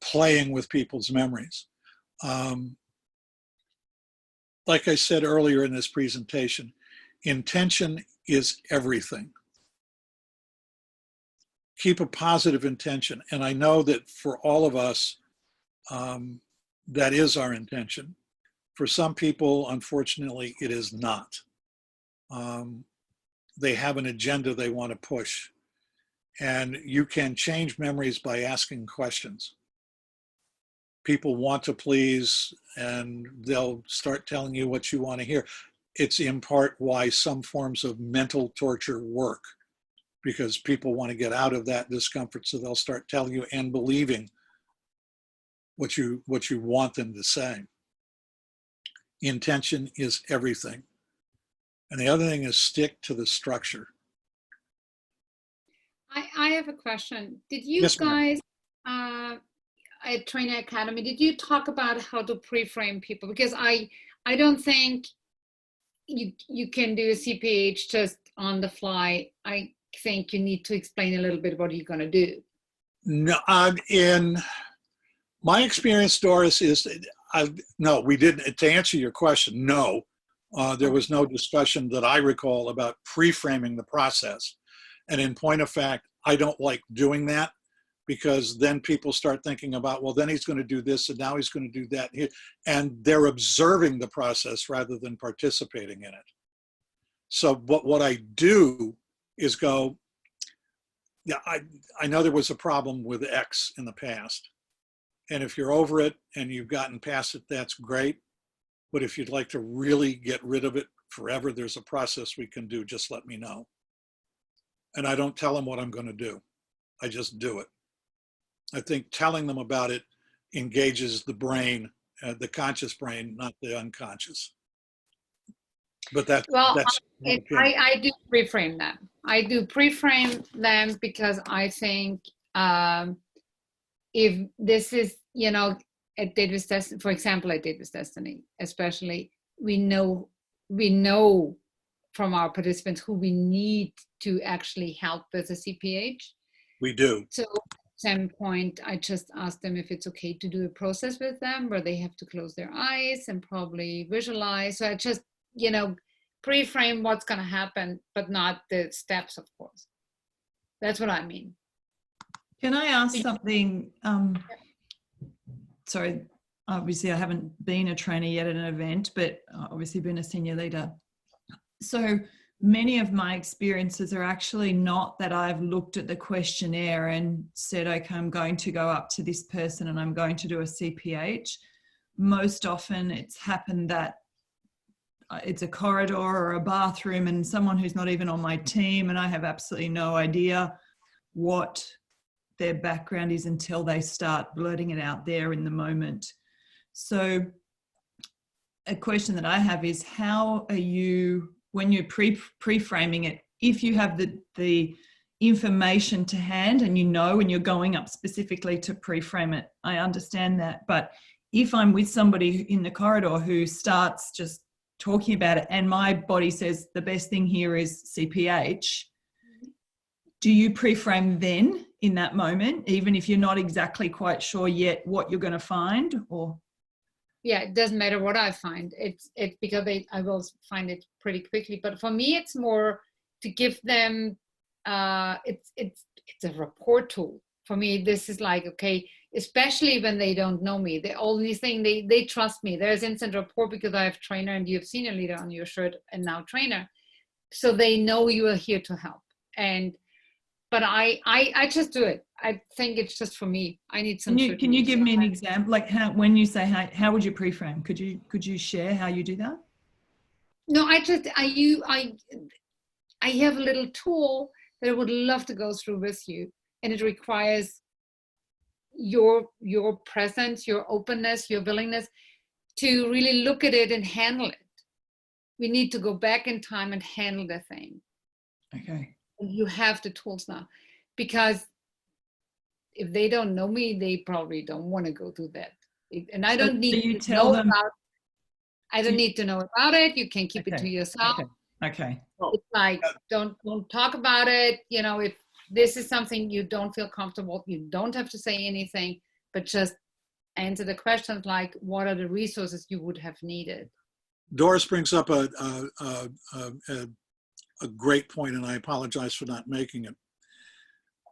playing with people's memories. Like I said earlier in this presentation, intention is everything. Keep a positive intention. And I know that for all of us, that is our intention. For some people, unfortunately, it is not. They have an agenda they want to push. And you can change memories by asking questions. People want to please, and they'll start telling you what you want to hear. It's in part why some forms of mental torture work, because people want to get out of that discomfort, so they'll start telling you and believing what you want them to say. Intention is everything. And the other thing is stick to the structure. I have a question. Did you Yes, ma'am. guys at Trainer Academy, did you talk about how to pre-frame people? Because I don't think you can do a CPH just on the fly. I think you need to explain a little bit what you're going to do. No, in my experience, Doris, is no, we didn't. To answer your question, no, there was no discussion that I recall about pre-framing the process. And in point of fact, I don't like doing that, because then people start thinking about, well, then he's going to do this and now he's going to do that. And they're observing the process rather than participating in it. So what I do is go, yeah, I know there was a problem with X in the past. And if you're over it and you've gotten past it, that's great. But if you'd like to really get rid of it forever, there's a process we can do. Just let me know. And I don't tell them what I'm going to do. I just do it. I think telling them about it engages the brain, the conscious brain, not the unconscious. But that's I do pre-frame them. I do pre-frame them because I think if this is, you know, at David's Destiny, for example, at David's Destiny, especially, we know from our participants who we need to actually help with a CPH. We do. So at some point, I just ask them if it's okay to do a process with them where they have to close their eyes and probably visualize. So I just, you know, pre-frame what's going to happen, but not the steps, of course. That's what I mean. Can I ask something? Sorry, obviously I haven't been a trainer yet at an event, but obviously been a senior leader. So many of my experiences are actually not that I've looked at the questionnaire and said, okay, I'm going to go up to this person and I'm going to do a CPH. Most often it's happened that it's a corridor or a bathroom and someone who's not even on my team, and I have absolutely no idea what their background is until they start blurting it out there in the moment. So a question that I have is, how are you, when you're pre-framing it, if you have the information to hand and you know, and you're going up specifically to pre-frame it, I understand that. But if I'm with somebody in the corridor who starts just talking about it and my body says the best thing here is CPH, do you pre-frame then in that moment, even if you're not exactly quite sure yet what you're going to find? Or yeah, it doesn't matter what I find. It's because I will find it pretty quickly. But for me, it's more to give them. It's a rapport tool for me. This is like, okay, especially when they don't know me. The only thing they trust me. There's instant rapport because I have trainer and you have senior leader on your shirt and now trainer, so they know you are here to help. But I just do it. I think it's just for me. I need some. Can you give me an example? Like how, when you say how would you pre-frame? Could you share how you do that? No, I have a little tool that I would love to go through with you, and it requires your presence, your openness, your willingness to really look at it and handle it. We need to go back in time and handle the thing. Okay. You have the tools now, because if they don't know me, they probably don't want to go through that. And I So don't need you to tell know them- about. I don't need to know about it. You can keep it to Okay, yourself. Okay. It's like don't talk about it. You know, if this is something you don't feel comfortable, you don't have to say anything, but just answer the questions like, what are the resources you would have needed? Doris brings up a great point, and I apologize for not making it.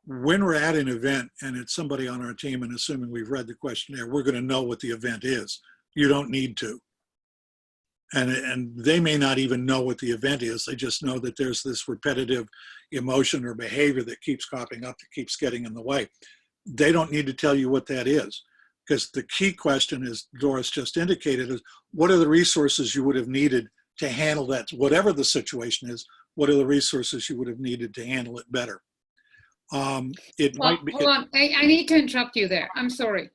When we're at an event and it's somebody on our team, and assuming we've read the questionnaire, we're going to know what the event is. You don't need to. And they may not even know what the event is. They just know that there's this repetitive emotion or behavior that keeps popping up, that keeps getting in the way. They don't need to tell you what that is, because the key question, as Doris just indicated, is what are the resources you would have needed to handle that? Whatever the situation is, what are the resources you would have needed to handle it better? It Well, might be. hold on. I need to interrupt you there. I'm sorry.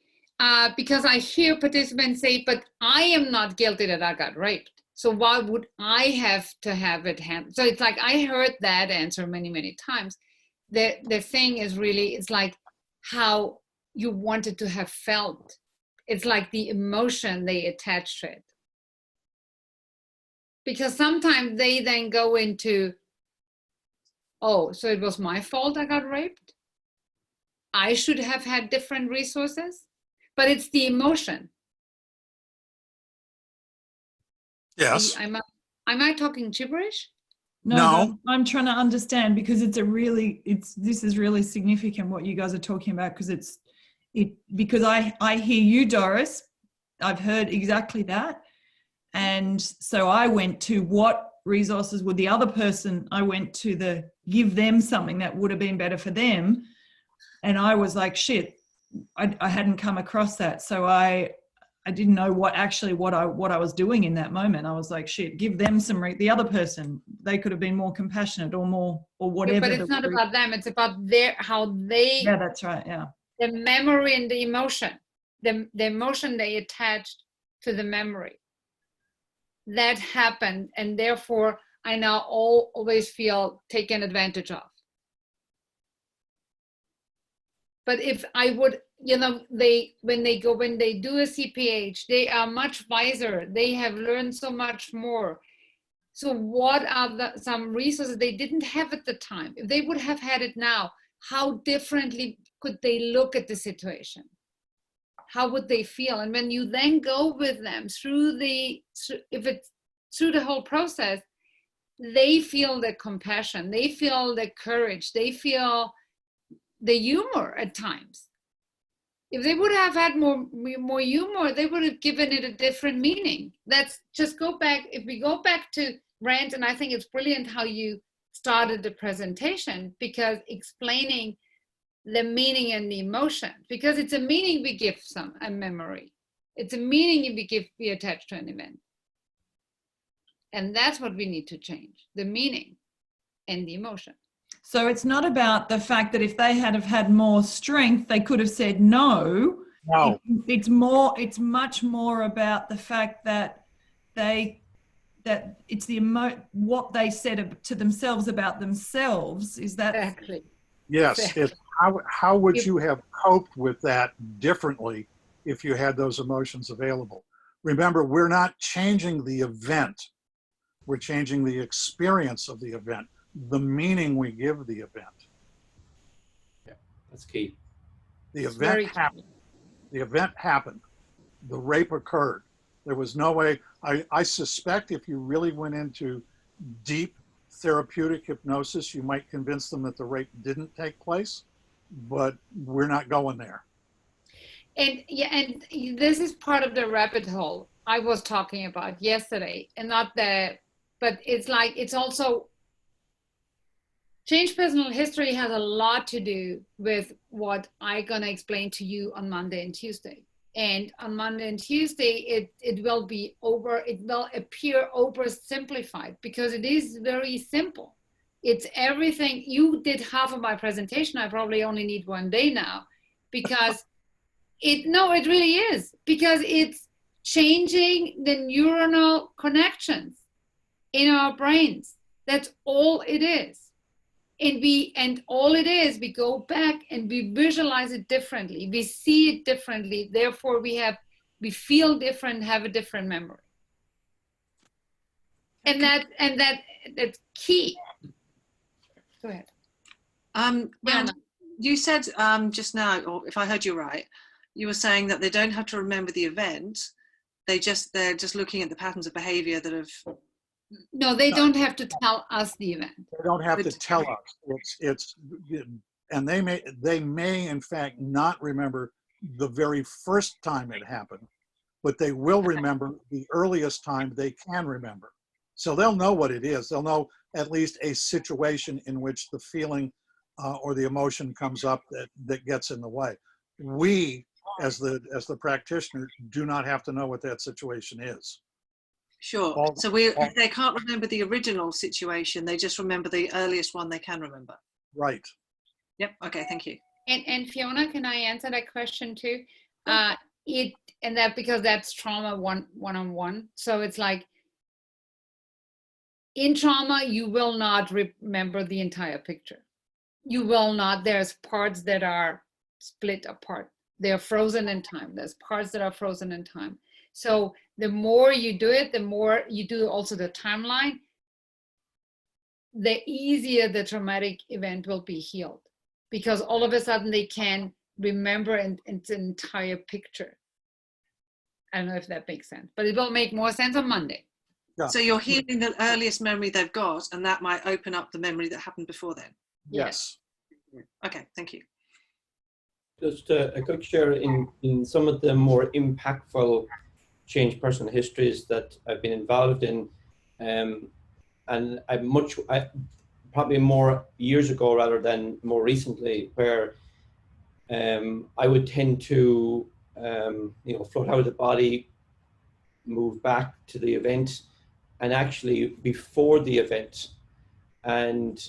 Because I hear participants say, but I am not guilty that I got raped. So why would I have to have it handled? So it's like, I heard that answer many, many times. The thing is really, it's like how you wanted to have felt. It's like the emotion they attach to it. Because sometimes they then go into, oh, so it was my fault I got raped? I should have had different resources? But it's the emotion. Yes. Am I talking gibberish? No. but I'm trying to understand, because this is really significant what you guys are talking about, because because I hear you, Doris. I've heard exactly that. And so I went to what resources would the other person, I went to give them something that would have been better for them. And I was like, shit, I hadn't come across that. So I didn't know what I was doing in that moment. I was like, shit, give them the other person, they could have been more compassionate or whatever. Yeah, but it's not about them. It's about how they, yeah, that's right. Yeah. the memory and the emotion, the emotion they attached to the memory. That happened. And therefore I now always feel taken advantage of. But if I would, when they do a CPH, they are much wiser. They have learned so much more. So what are some resources they didn't have at the time? If they would have had it now, how differently could they look at the situation? How would they feel? And when you then go with them through the whole process, they feel the compassion, they feel the courage, they feel the humor at times. If they would have had more humor, they would have given it a different meaning. Let's just go back. If we go back to Rand, and I think it's brilliant how you started the presentation, because explaining the meaning and the emotion, because it's a meaning we give a memory. It's a meaning we attach to an event. And that's what we need to change, the meaning and the emotion. So it's not about the fact that if they had have had more strength, they could have said no. No. It's much more about the fact that it's what they said to themselves about themselves. Is that Exactly. Yes. Exactly. It's how would you have coped with that differently if you had those emotions available? Remember, we're not changing the event. We're changing the experience of the event, the meaning we give the event. Yeah, that's key. The It's very event happened. The event happened. The rape occurred. There was no way. I suspect if you really went into deep therapeutic hypnosis, you might convince them that the rape didn't take place, but we're not going there. And yeah, and this is part of the rabbit hole I was talking about yesterday, and but it's like, it's also, change personal history has a lot to do with what I'm gonna explain to you on Monday and Tuesday. And on Monday and Tuesday, it will appear oversimplified, because it is very simple. It's everything. You did half of my presentation. I probably only need one day now, because it really is, because it's changing the neuronal connections in our brains. That's all it is. and all it is, we go back and we visualize it differently, we see it differently, therefore we feel different, have a different memory. And that's key. Go ahead. Rand, you said just now, or if I heard you right, you were saying that they don't have to remember the event. They're just looking at the patterns of behavior that have. No, they don't have to tell us the event. They don't have to tell us. And they may in fact not remember the very first time it happened, but they will remember the earliest time they can remember. So they'll know what it is. They'll know at least a situation in which the feeling or the emotion comes up that gets in the way. We, as the practitioner, do not have to know what that situation is. Sure. So if they can't remember the original situation, they just remember the earliest one they can remember. Right. Yep. Okay. Thank you. And Fiona, can I answer that question too? Because that's trauma one-on-one. So it's like, in trauma, you will not remember the entire picture. You will not. There's parts that are split apart. They're frozen in time. There's parts that are frozen in time. So the more you do it, the more you do also the timeline, the easier the traumatic event will be healed, because all of a sudden they can remember its entire picture. I don't know if that makes sense, but it will make more sense on Monday. Yeah. So you're healing the earliest memory they've got, and that might open up the memory that happened before then. Yes. Okay, thank you. Just a quick share in some of the more impactful change personal histories that I've been involved in, and I probably more years ago rather than more recently, where I would tend to float out of the body, move back to the event, and actually before the event. And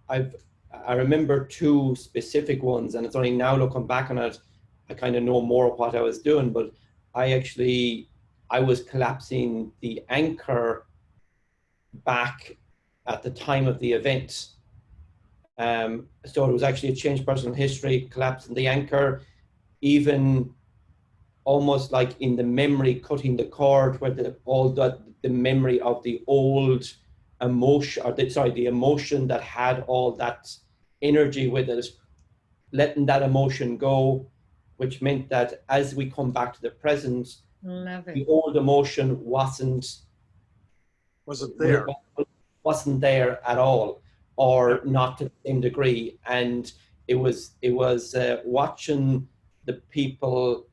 I remember two specific ones, and it's only now looking back on it, I kind of know more of what I was doing, but I was collapsing the anchor back at the time of the event. So it was actually a change personal history, collapsing the anchor, even almost like in the memory, cutting the cord where the memory of the old emotion, the emotion that had all that energy with it, letting that emotion go, which meant that as we come back to the present, the old emotion wasn't there at all, or not to the same degree. And it was watching the people,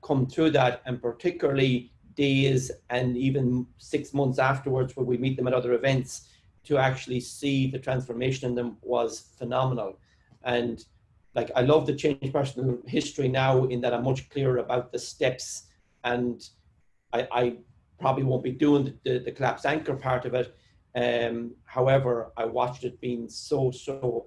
come through that, and particularly days and even 6 months afterwards, where we meet them at other events, to actually see the transformation in them was phenomenal. And like, I love the change personal history now, in that I'm much clearer about the steps, and I probably won't be doing the collapsed anchor part of it. However, I watched it being so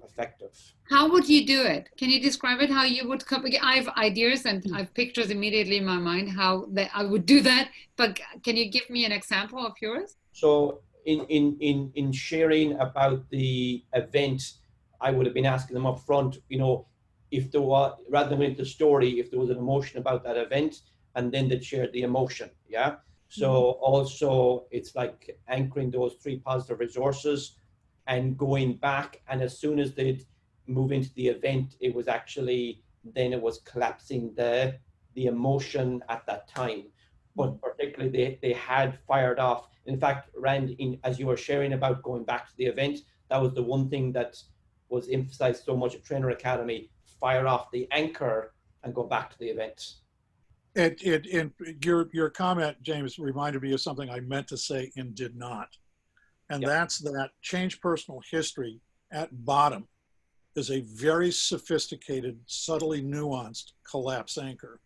effective. How would you do it? Can you describe it? How you would come? I have ideas and I have pictures immediately in my mind how I would do that. But can you give me an example of yours? So in sharing about the event, I would have been asking them up front, if there was, rather than with the story, if there was an emotion about that event, and then they'd share the emotion. Yeah. So also it's like anchoring those 3 positive resources and going back. And as soon as they'd move into the event, it was collapsing the emotion at that time. But particularly they had fired off. In fact, Rand, as you were sharing about going back to the event, that was the one thing that was emphasized so much at Trainer Academy: fire off the anchor and go back to the event. Your comment, James, reminded me of something I meant to say and did not. And that's that change personal history at bottom is a very sophisticated, subtly nuanced collapse anchor.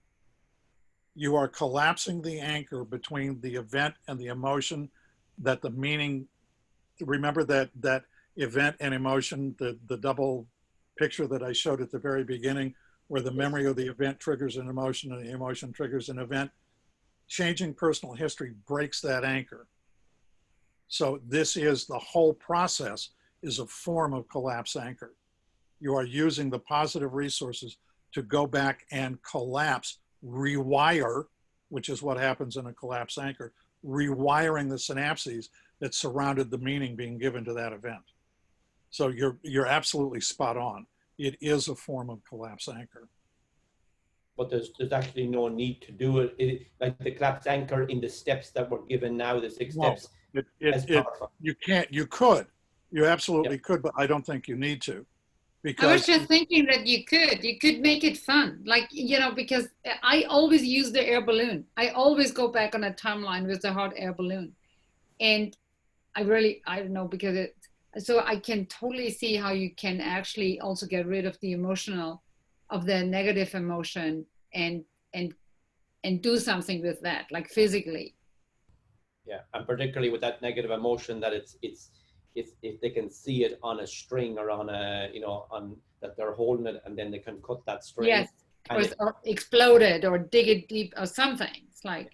You are collapsing the anchor between the event and the emotion, that the meaning, remember that event and emotion, the double picture that I showed at the very beginning, where the memory of the event triggers an emotion and the emotion triggers an event. Changing personal history breaks that anchor. So this is the whole process, is a form of collapse anchor. You are using the positive resources to go back and collapse, rewire, which is what happens in a collapse anchor, rewiring the synapses that surrounded the meaning being given to that event. So you're absolutely spot on. It is a form of collapse anchor. But there's actually no need to do it. Like the collapse anchor in the steps that were given now, the 6 No, steps. You could, absolutely could, but I don't think you need to. I was Because just thinking that you could make it fun, like, you know, because I always use the air balloon. I always go back on a timeline with the hot air balloon. And I don't know, because so I can totally see how you can actually also get rid of the negative emotion and do something with that, like physically. Yeah, and particularly with that negative emotion, that it's if they can see it on a string or on a, you know, on that they're holding it, and then they can cut that string. Yes, or exploded or dig it deep or something. It's like,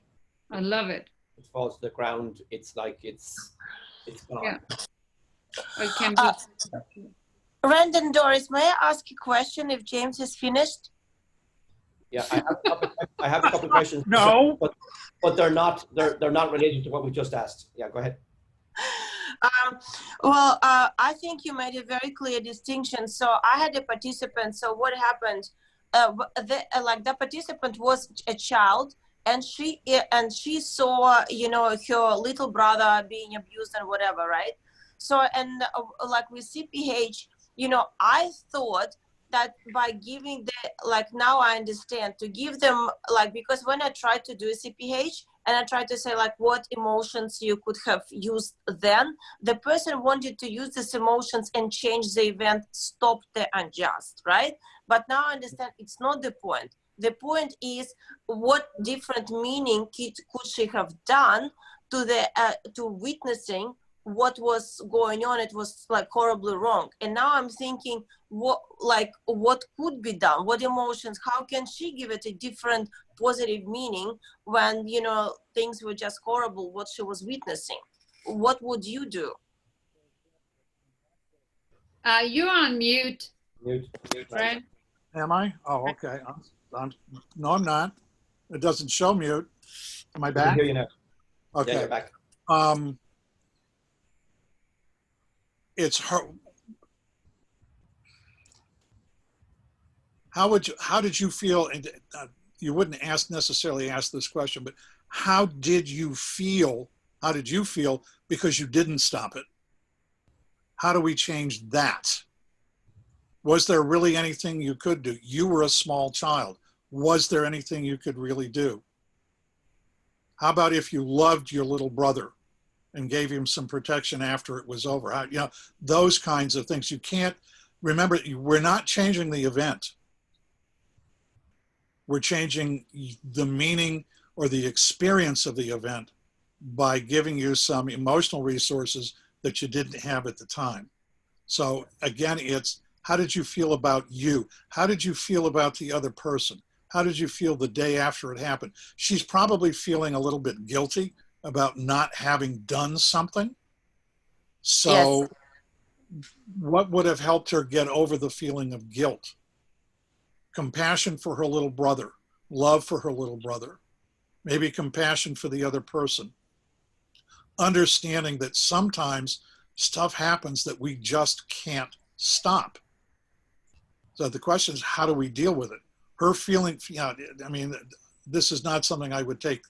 I love it. It falls to the ground. It's like it's gone. Yeah. It can be. Rand and Doris, may I ask a question if James is finished? Yeah, I have a couple of questions. No. But they're not related to what we just asked. Yeah, go ahead. I think you made a very clear distinction. So I had a participant. So what happened? The participant was a child, and she saw, you know, her little brother being abused and whatever, right? So, and like with CPH, you know, I thought that by giving now I understand, to give them, like, because when I tried to do a CPH and I tried to say like what emotions you could have used then, the person wanted to use these emotions and change the event, stop the unjust, right? But now I understand it's not the point. The point is what different meaning could she have done to witnessing what was going on. It was like horribly wrong. And now I'm thinking, what could be done? What emotions, how can she give it a different positive meaning when, you know, things were just horrible, what she was witnessing? What would you do? You're on mute. Mute. Right? Am I? Oh, okay. No, I'm not. It doesn't show mute. Am I I can back? hear you now. Okay. Yeah, you're back. It's her. How did you feel? And you wouldn't necessarily ask this question, but how did you feel? How did you feel because you didn't stop it? How do we change that? Was there really anything you could do? You were a small child. Was there anything you could really do? How about if you loved your little brother and gave him some protection after it was over? You know, those kinds of things. You can't, remember, we're not changing the event. We're changing the meaning or the experience of the event by giving you some emotional resources that you didn't have at the time. So again, it's how did you feel about you? How did you feel about the other person? How did you feel the day after it happened? She's probably feeling a little bit guilty about not having done something. So yes. What would have helped her get over the feeling of guilt? Compassion for her little brother, love for her little brother, maybe compassion for the other person. Understanding that sometimes stuff happens that we just can't stop. So the question is, how do we deal with it? Her feeling, I mean, this is not something I would take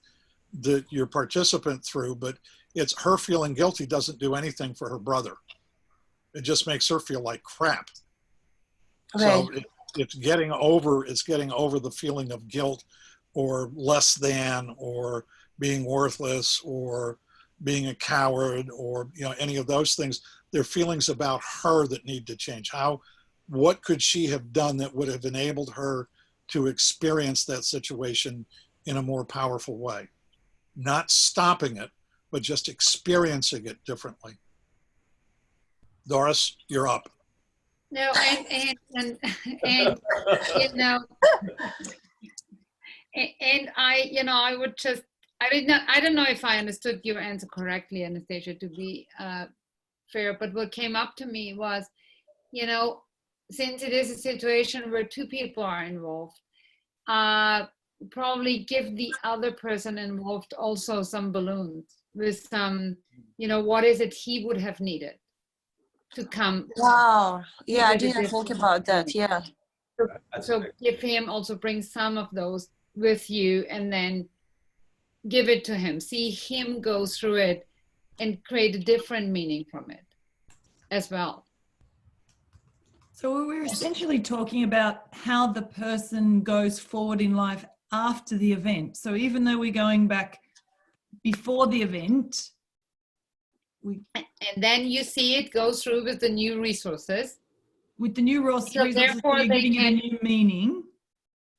your participant through, but it's her feeling guilty doesn't do anything for her brother. It just makes her feel like crap. Okay. So it's getting over the feeling of guilt or less than or being worthless or being a coward or, you know, any of those things. They're feelings about her that need to change. What could she have done that would have enabled her to experience that situation in a more powerful way? Not stopping it, but just experiencing it differently. Doris, you're up. No, and you know, and I would just, I don't know if I understood your answer correctly, Anastasia, to be fair, but what came up to me was, you know, since it is a situation where two people are involved, probably give the other person involved also some balloons with some, you know, what is it he would have needed to come. Wow. Yeah, I Give it didn't this think one. about that. Yeah. So give him, also bring some of those with you, and then give it to him. See him go through it and create a different meaning from it as well. So we're essentially talking about how the person goes forward in life after the event. So even though we're going back before the event, And then you see it go through with the new resources. with the new So resources, therefore you're they giving it a new meaning.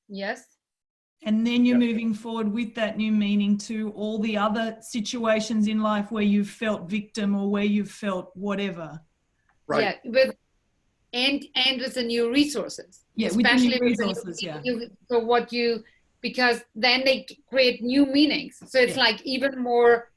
Yes. And then you're Yeah. moving forward with that new meaning to all the other situations in life where you've felt victim or where you've felt whatever. Right. Yeah. With and with the new resources. Yeah, with the new Especially with the resources, yeah. So what you, because then they create new meanings. So it's Yeah. like even more,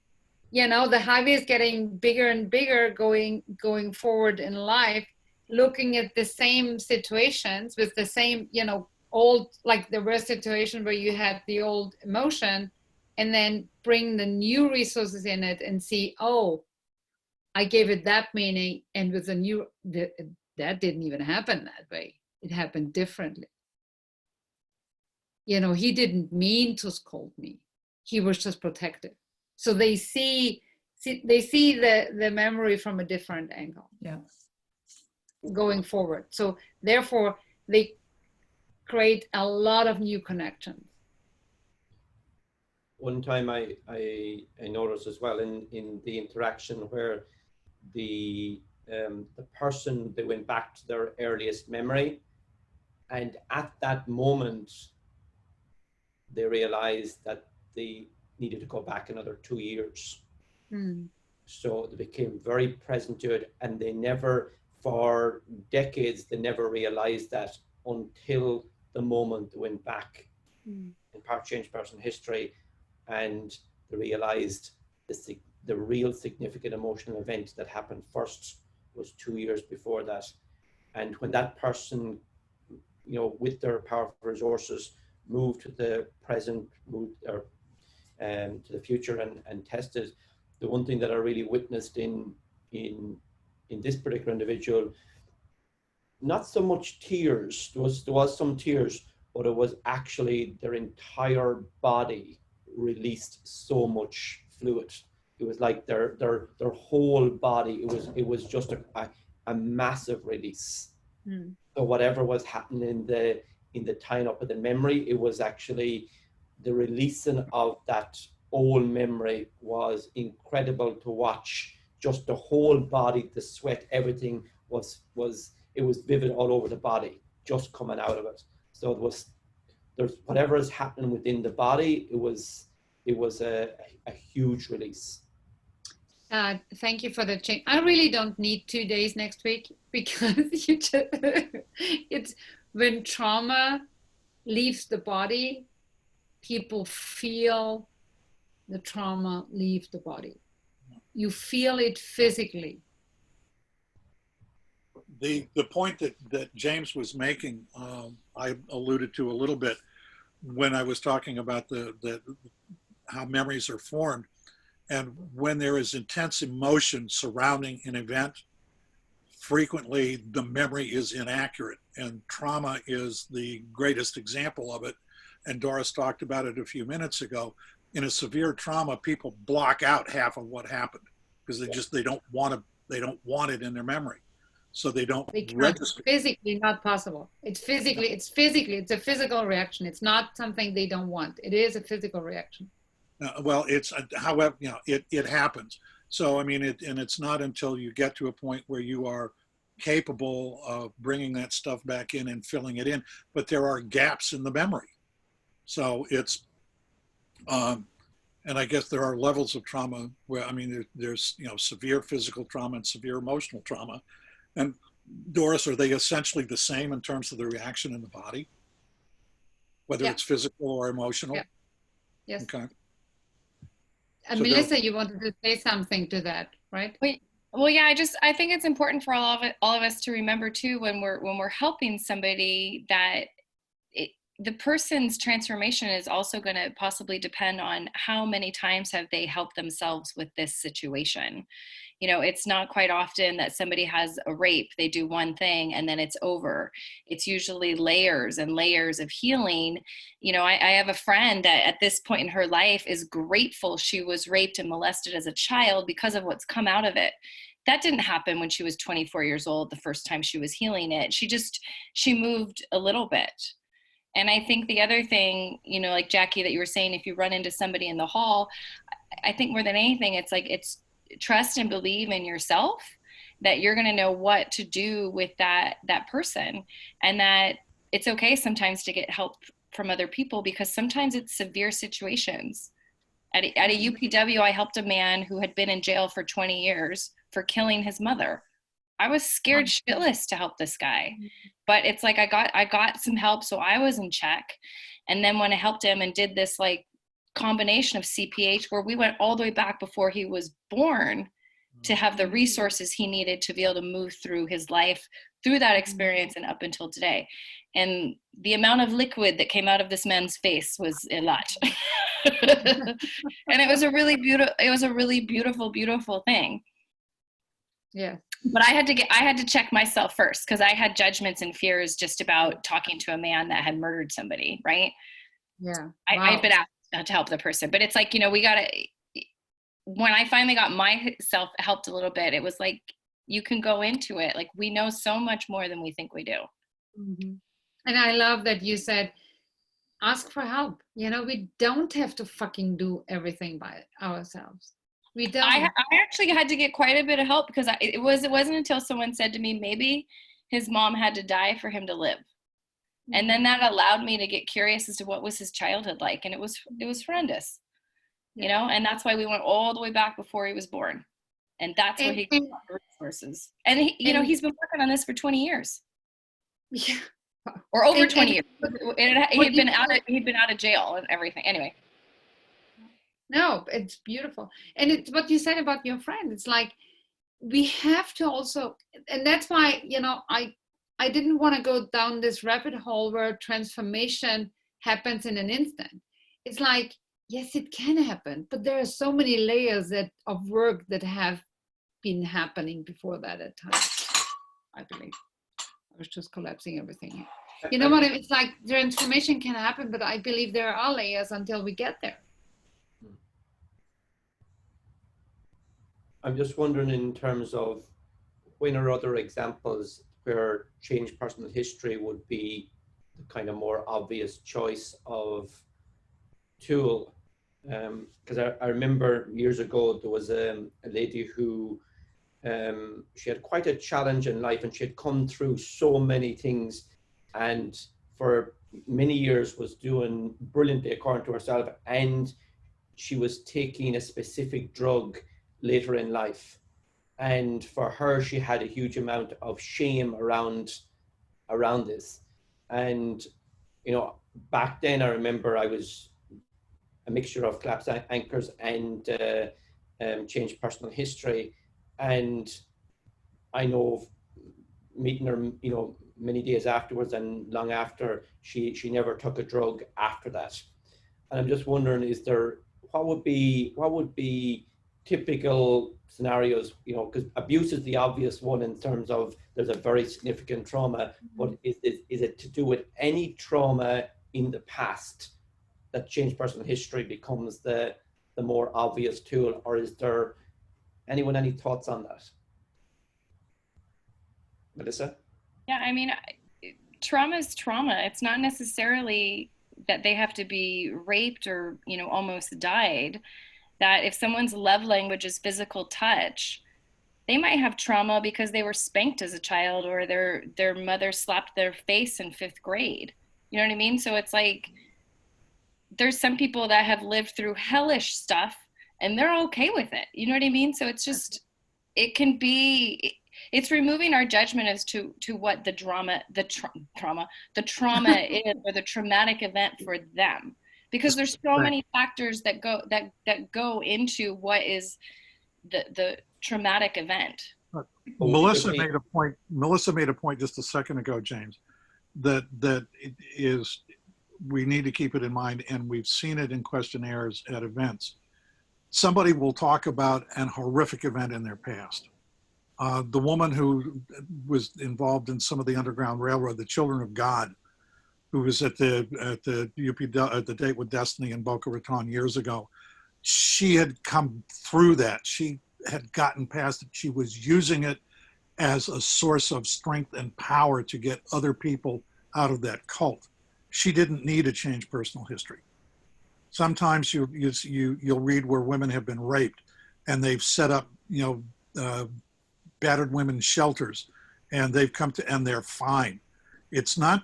you know, the highway is getting bigger and bigger going forward in life, looking at the same situations with the same, you know, old, like there were situations where you had the old emotion, and then bring the new resources in it and see, oh, I gave it that meaning, and with the new, that didn't even happen that way. It happened differently. You know, he didn't mean to scold me. He was just protective. So they see the memory from a different angle. Yeah. Going forward. So therefore they create a lot of new connections. One time I noticed as well in the interaction where the person, they went back to their earliest memory, and at that moment they realized that they needed to go back another 2 years. So they became very present to it, and they never, for decades, they never realized that until the moment they went back in Part Change Person history, and they realized the real significant emotional event that happened first was 2 years before that. And when that person, you know, with their powerful resources, moved to the present, to the future and tested, the one thing that I really witnessed in this particular individual, not so much tears, there was some tears, but it was actually their entire body released so much fluid. It was like their whole body, it was just a massive release. So whatever was happening in the tying up of the memory, it was actually the releasing of that old memory was incredible to watch. Just the whole body, the sweat, everything was vivid all over the body, just coming out of it. So there's whatever is happening within the body, it was a huge release. Thank you for the change. I really don't need 2 days next week, because it's when trauma leaves the body, people feel the trauma leave the body. You feel it physically. The point that James was making, I alluded to a little bit when I was talking about how memories are formed. And when there is intense emotion surrounding an event, frequently the memory is inaccurate, and trauma is the greatest example of it. And Doris talked about it a few minutes ago. In a severe trauma, people block out half of what happened because they don't want it in their memory. So they don't register. Physically not possible. It's a physical reaction. It's not something they don't want. It is a physical reaction. Well, it's, however, you know, it happens. So, I mean, it's not until you get to a point where you are capable of bringing that stuff back in and filling it in, but there are gaps in the memory. So it's, and I guess there are levels of trauma where, I mean, there's, you know, severe physical trauma and severe emotional trauma. And Doris, are they essentially the same in terms of the reaction in the body? Whether it's physical or emotional? Yeah. Yes. Okay. And So Melissa, you wanted to say something to that, right? Oui, Well, yeah, I think it's important for all of us to remember too, when we're helping somebody, that the person's transformation is also going to possibly depend on how many times have they helped themselves with this situation. You know, it's not quite often that somebody has a rape, they do one thing and then it's over. It's usually layers and layers of healing. You know, I have a friend that at this point in her life is grateful she was raped and molested as a child because of what's come out of it. That didn't happen when she was 24 years old, the first time she was healing it. She moved a little bit. And I think the other thing, you know, like Jackie, that you were saying, if you run into somebody in the hall, I think more than anything, it's trust and believe in yourself, that you're going to know what to do with that person, and that it's okay sometimes to get help from other people, because sometimes it's severe situations. At a UPW, I helped a man who had been in jail for 20 years for killing his mother. I was scared shitless to help this guy, but it's like I got some help, so I was in check. And then when I helped him and did this like combination of CPH, where we went all the way back before he was born to have the resources he needed to be able to move through his life, through that experience and up until today. And the amount of liquid that came out of this man's face was a lot. And it was a really beautiful, beautiful thing. Yeah. But I had to check myself first, because I had judgments and fears just about talking to a man that had murdered somebody, right? Yeah. I've been asked to help the person, but it's like, you know, when I finally got myself helped a little bit, it was like, you can go into it. Like, we know so much more than we think we do. Mm-hmm. And I love that you said, ask for help. You know, we don't have to fucking do everything by ourselves. We don't. I actually had to get quite a bit of help, because it wasn't until someone said to me, maybe his mom had to die for him to live. Mm-hmm. And then that allowed me to get curious as to what was his childhood like. And it was horrendous, you know, and that's why we went all the way back before he was born. And that's where he got the resources. And you know, he's been working on this for 20 years. Yeah. Or over 20 years. He'd been out of jail and everything. Anyway. No, it's beautiful. And it's what you said about your friend. It's like, we have to also, and that's why, you know, I didn't want to go down this rabbit hole where transformation happens in an instant. It's like, yes, it can happen, but there are so many layers of work that have been happening before that at times, I believe. I was just collapsing everything here. You know what I mean? It's like transformation can happen, but I believe there are layers until we get there. I'm just wondering, in terms of when are other examples where change personal history would be the kind of more obvious choice of tool? Because I remember years ago, there was a lady who, she had quite a challenge in life, and she had come through so many things, and for many years was doing brilliantly according to herself, and she was taking a specific drug later in life. And for her, she had a huge amount of shame around this. And, you know, back then I remember I was a mixture of collapse anchors and change personal history. And I know, meeting her, you know, many days afterwards and long after, she never took a drug after that. And I'm just wondering, what would be typical scenarios, you know, because abuse is the obvious one in terms of there's a very significant trauma, but is it to do with any trauma in the past that change personal history becomes the more obvious tool, or is there any thoughts on that? Melissa? Yeah, I mean, trauma is trauma. It's not necessarily that they have to be raped or, you know, almost died. That if someone's love language is physical touch, they might have trauma because they were spanked as a child, or their mother slapped their face in 5th grade. You know what I mean? So it's like, there's some people that have lived through hellish stuff and they're okay with it. You know what I mean? So it's just, it's removing our judgment as to what the trauma is, or the traumatic event for them. Because there's so many factors that go into what is the traumatic event. Melissa made a point. Melissa made a point just a second ago, James, that it is, we need to keep it in mind, and we've seen it in questionnaires at events. Somebody will talk about an horrific event in their past. The woman who was involved in some of the Underground Railroad, the Children of God, who was at the at the Date with Destiny in Boca Raton years ago, she had come through that. She had gotten past it. She was using it as a source of strength and power to get other people out of that cult. She didn't need to change personal history. Sometimes you'll read where women have been raped, and they've set up, battered women's shelters, and they've come to, and they're fine. It's not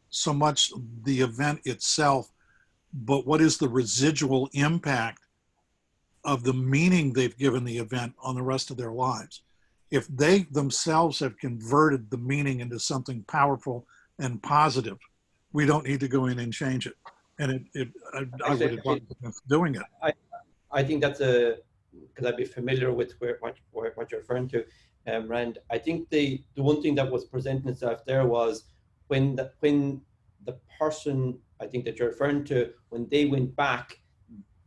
so much the event itself, but what is the residual impact of the meaning they've given the event on the rest of their lives. If they themselves have converted the meaning into something powerful and positive, we don't need to go in and change it. And I would advise against doing it. I think that's because I'd be familiar with what you're referring to, Rand. I think the one thing that was presenting itself there was when the person, I think that you're referring to, when they went back,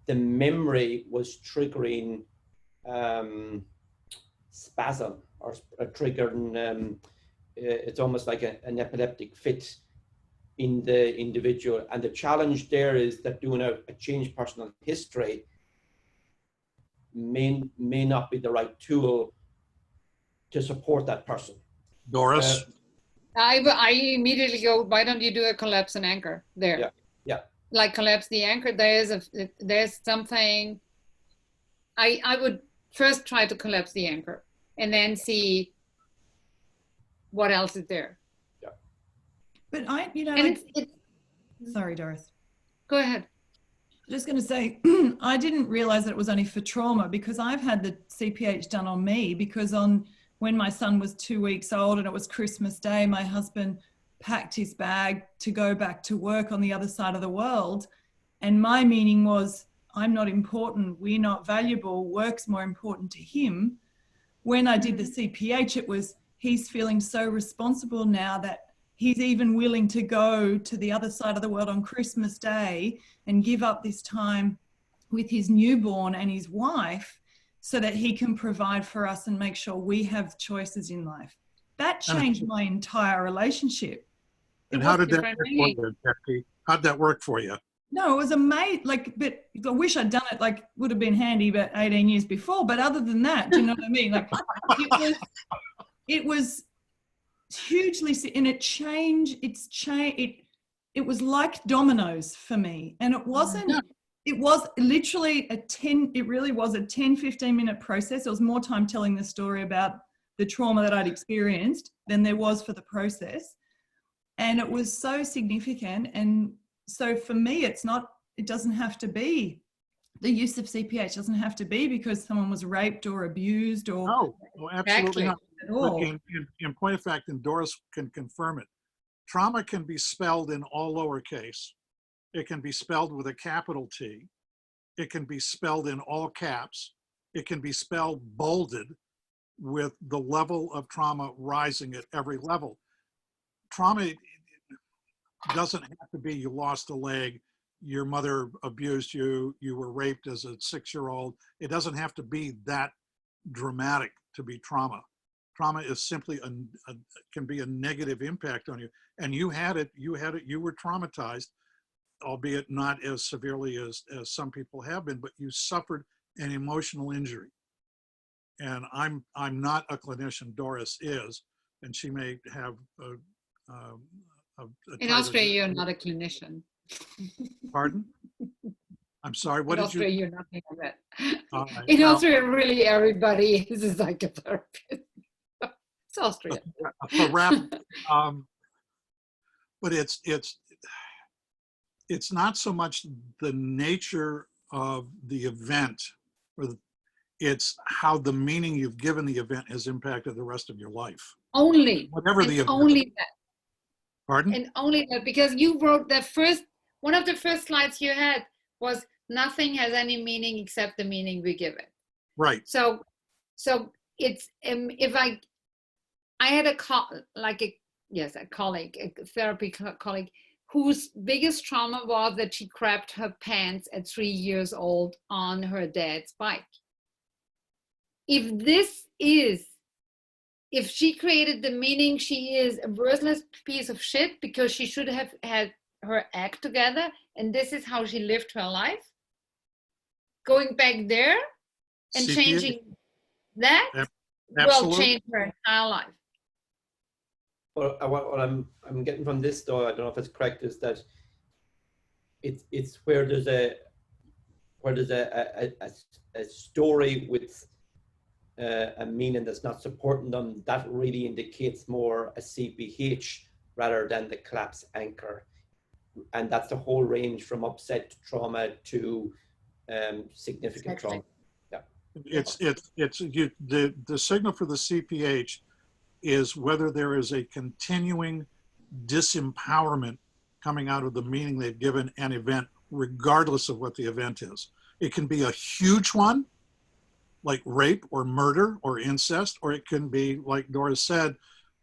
the memory was triggering spasm or triggering, it's almost like an epileptic fit in the individual. And the challenge there is that doing a change personal history may not be the right tool to support that person. Doris? I immediately go, why don't you do a collapse and anchor there? Yeah. Yeah. Like collapse the anchor. There's something. I would first try to collapse the anchor and then see what else is there. Yeah. But sorry, Doris. Go ahead. Just going to say, I didn't realize that it was only for trauma, because I've had the CPH done on me, because when my son was 2 weeks old and it was Christmas Day, my husband packed his bag to go back to work on the other side of the world. And my meaning was, I'm not important, we're not valuable, work's more important to him. When I did the CPH, it was, he's feeling so responsible now that he's even willing to go to the other side of the world on Christmas Day and give up this time with his newborn and his wife so that he can provide for us and make sure we have choices in life. That changed my entire relationship. And how did that work for you, Jackie? How'd that work for you? No, it was amazing. But I wish I'd done it, would have been handy about 18 years before. But other than that, do you know what I mean? It was hugely, and it was like dominoes for me. And it wasn't, it was literally it really was a 10-15 minute process. There was more time telling the story about the trauma that I'd experienced than there was for the process. And it was so significant. And so for me, it doesn't have to be, the use of CPH doesn't have to be because someone was raped or abused or. No, absolutely not. At all. In point of fact, and Doris can confirm it, trauma can be spelled in all lowercase. It can be spelled with a capital T. It can be spelled in all caps. It can be spelled bolded with the level of trauma rising at every level. Trauma doesn't have to be you lost a leg, your mother abused you, you were raped as a 6-year-old. It doesn't have to be that dramatic to be trauma. Trauma is simply can be a negative impact on you. And you were traumatized, albeit not as severely as some people have been, but you suffered an emotional injury. And I'm not a clinician, Doris is, and she may have in Australia, you're not a clinician. Pardon? I'm sorry, what did you? In Australia, you're nothing of it. In Austria, really everybody is a psychotherapist. It's Austria. But it's not so much the nature of the event, it's how the meaning you've given the event has impacted the rest of your life. Only. Whatever the event. Only that. Pardon? And only that, because you wrote one of the first slides you had was, nothing has any meaning except the meaning we give it. Right. So So it's if I had a colleague, a therapy colleague, whose biggest trauma was that she crapped her pants at 3 years old on her dad's bike. If she created the meaning she is a worthless piece of shit because she should have had her act together, and this is how she lived her life, going back there and CPA? changing that will Absolutely. change her entire life. Well, what I'm getting from this, though, I don't know if it's correct, is that it's where there's a story with a meaning that's not supporting them, that really indicates more a CPH rather than the collapse anchor. And that's the whole range from upset trauma to significant trauma. Yeah. The signal for the CPH is whether there is a continuing disempowerment coming out of the meaning they've given an event, regardless of what the event is. It can be a huge one, like rape or murder or incest, or it can be, like Doris said,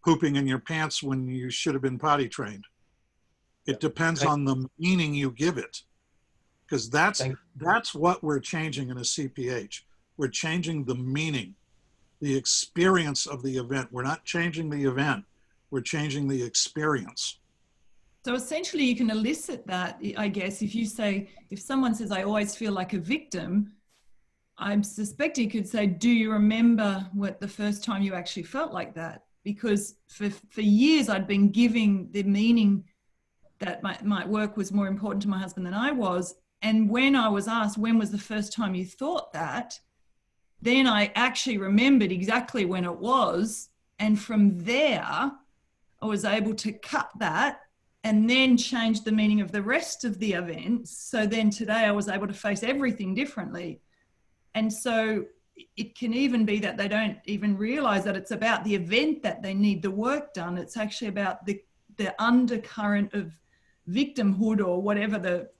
pooping in your pants when you should have been potty trained. It depends on the meaning you give it, because that's what we're changing in a CPH. We're changing the meaning, the experience of the event. We're not changing the event, we're changing the experience. So essentially you can elicit that, I guess, if someone says, I always feel like a victim, I suspect you could say, do you remember what the first time you actually felt like that? Because for years I'd been giving the meaning that my work was more important to my husband than I was. And when I was asked, when was the first time you thought that? Then I actually remembered exactly when it was. And from there, I was able to cut that and then change the meaning of the rest of the events. So then today I was able to face everything differently. And so it can even be that they don't even realize that it's about the event that they need the work done. It's actually about the undercurrent of victimhood or whatever the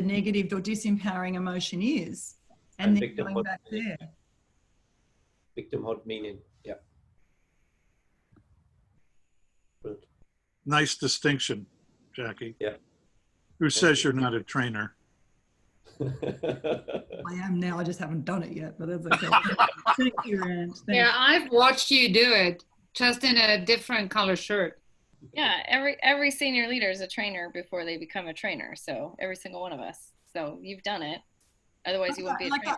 negative or disempowering emotion is. And then going back there. Victimhood meaning, yeah. Good. Nice distinction, Jackie. Yeah. Who says you're not a trainer? I am now, I just haven't done it yet, but that's okay. Thank you, Rand. Yeah, I've watched you do it, just in a different color shirt. Yeah, every senior leader is a trainer before they become a trainer. So every single one of us. So you've done it. Otherwise you wouldn't be a trainer.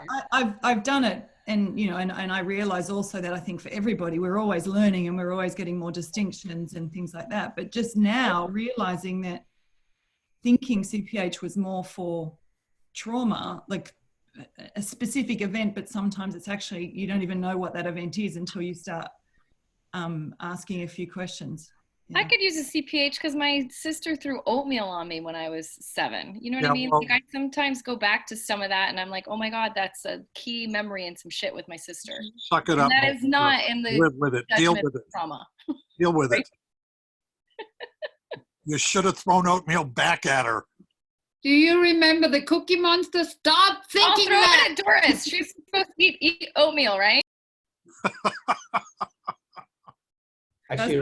I've done it, and and I realize also that I think for everybody we're always learning and we're always getting more distinctions and things like that. But just now realizing that thinking CPH was more for trauma, like a specific event, but sometimes it's actually, you don't even know what that event is until you start asking a few questions. Yeah. I could use a CPH because my sister threw oatmeal on me when I was 7. You know what I mean? Well, Like I sometimes go back to some of that and I'm like, oh my God, that's a key memory and some shit with my sister. Suck it And up. that is not in the Live with it. Deal judgment with it. trauma. Deal with Right? it. You should have thrown oatmeal back at her. Do you remember the Cookie Monster? Stop I'll thinking throw that. it at Doris. She's supposed to eat oatmeal, right? Actually,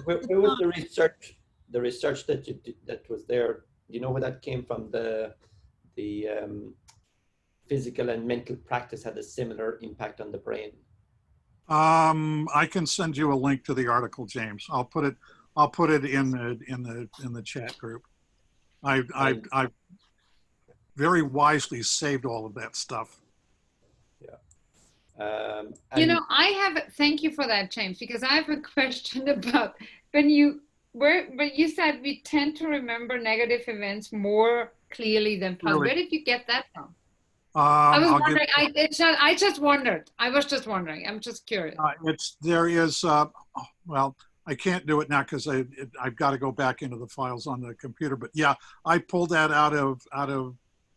where was the research? The research that you did, that was there. Do you know where that came from? The physical and mental practice had a similar impact on the brain. I can send you a link to the article, James. I'll put it in the chat group. I very wisely saved all of that stuff. You know, thank you for that, James, because I have a question about but you said we tend to remember negative events more clearly than positive. Really? Where did you get that from? I was wondering. I was just wondering. I'm just curious. Well, I can't do it now because I've got to go back into the files on the computer. But yeah, I pulled that out of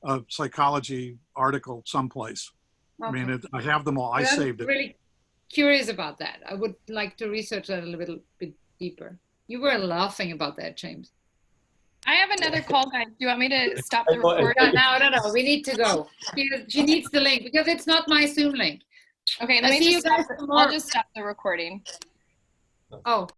a psychology article someplace. Okay. I mean, I have them all. I saved it. I'm really curious about that. I would like to research that a little bit deeper. You were laughing about that, James. I have another call, guys. Do you want me to stop the recording? No. We need to go. She needs the link because it's not my Zoom link. Okay, I let me see just you guys stop. I'll tomorrow. just stop the recording. Oh.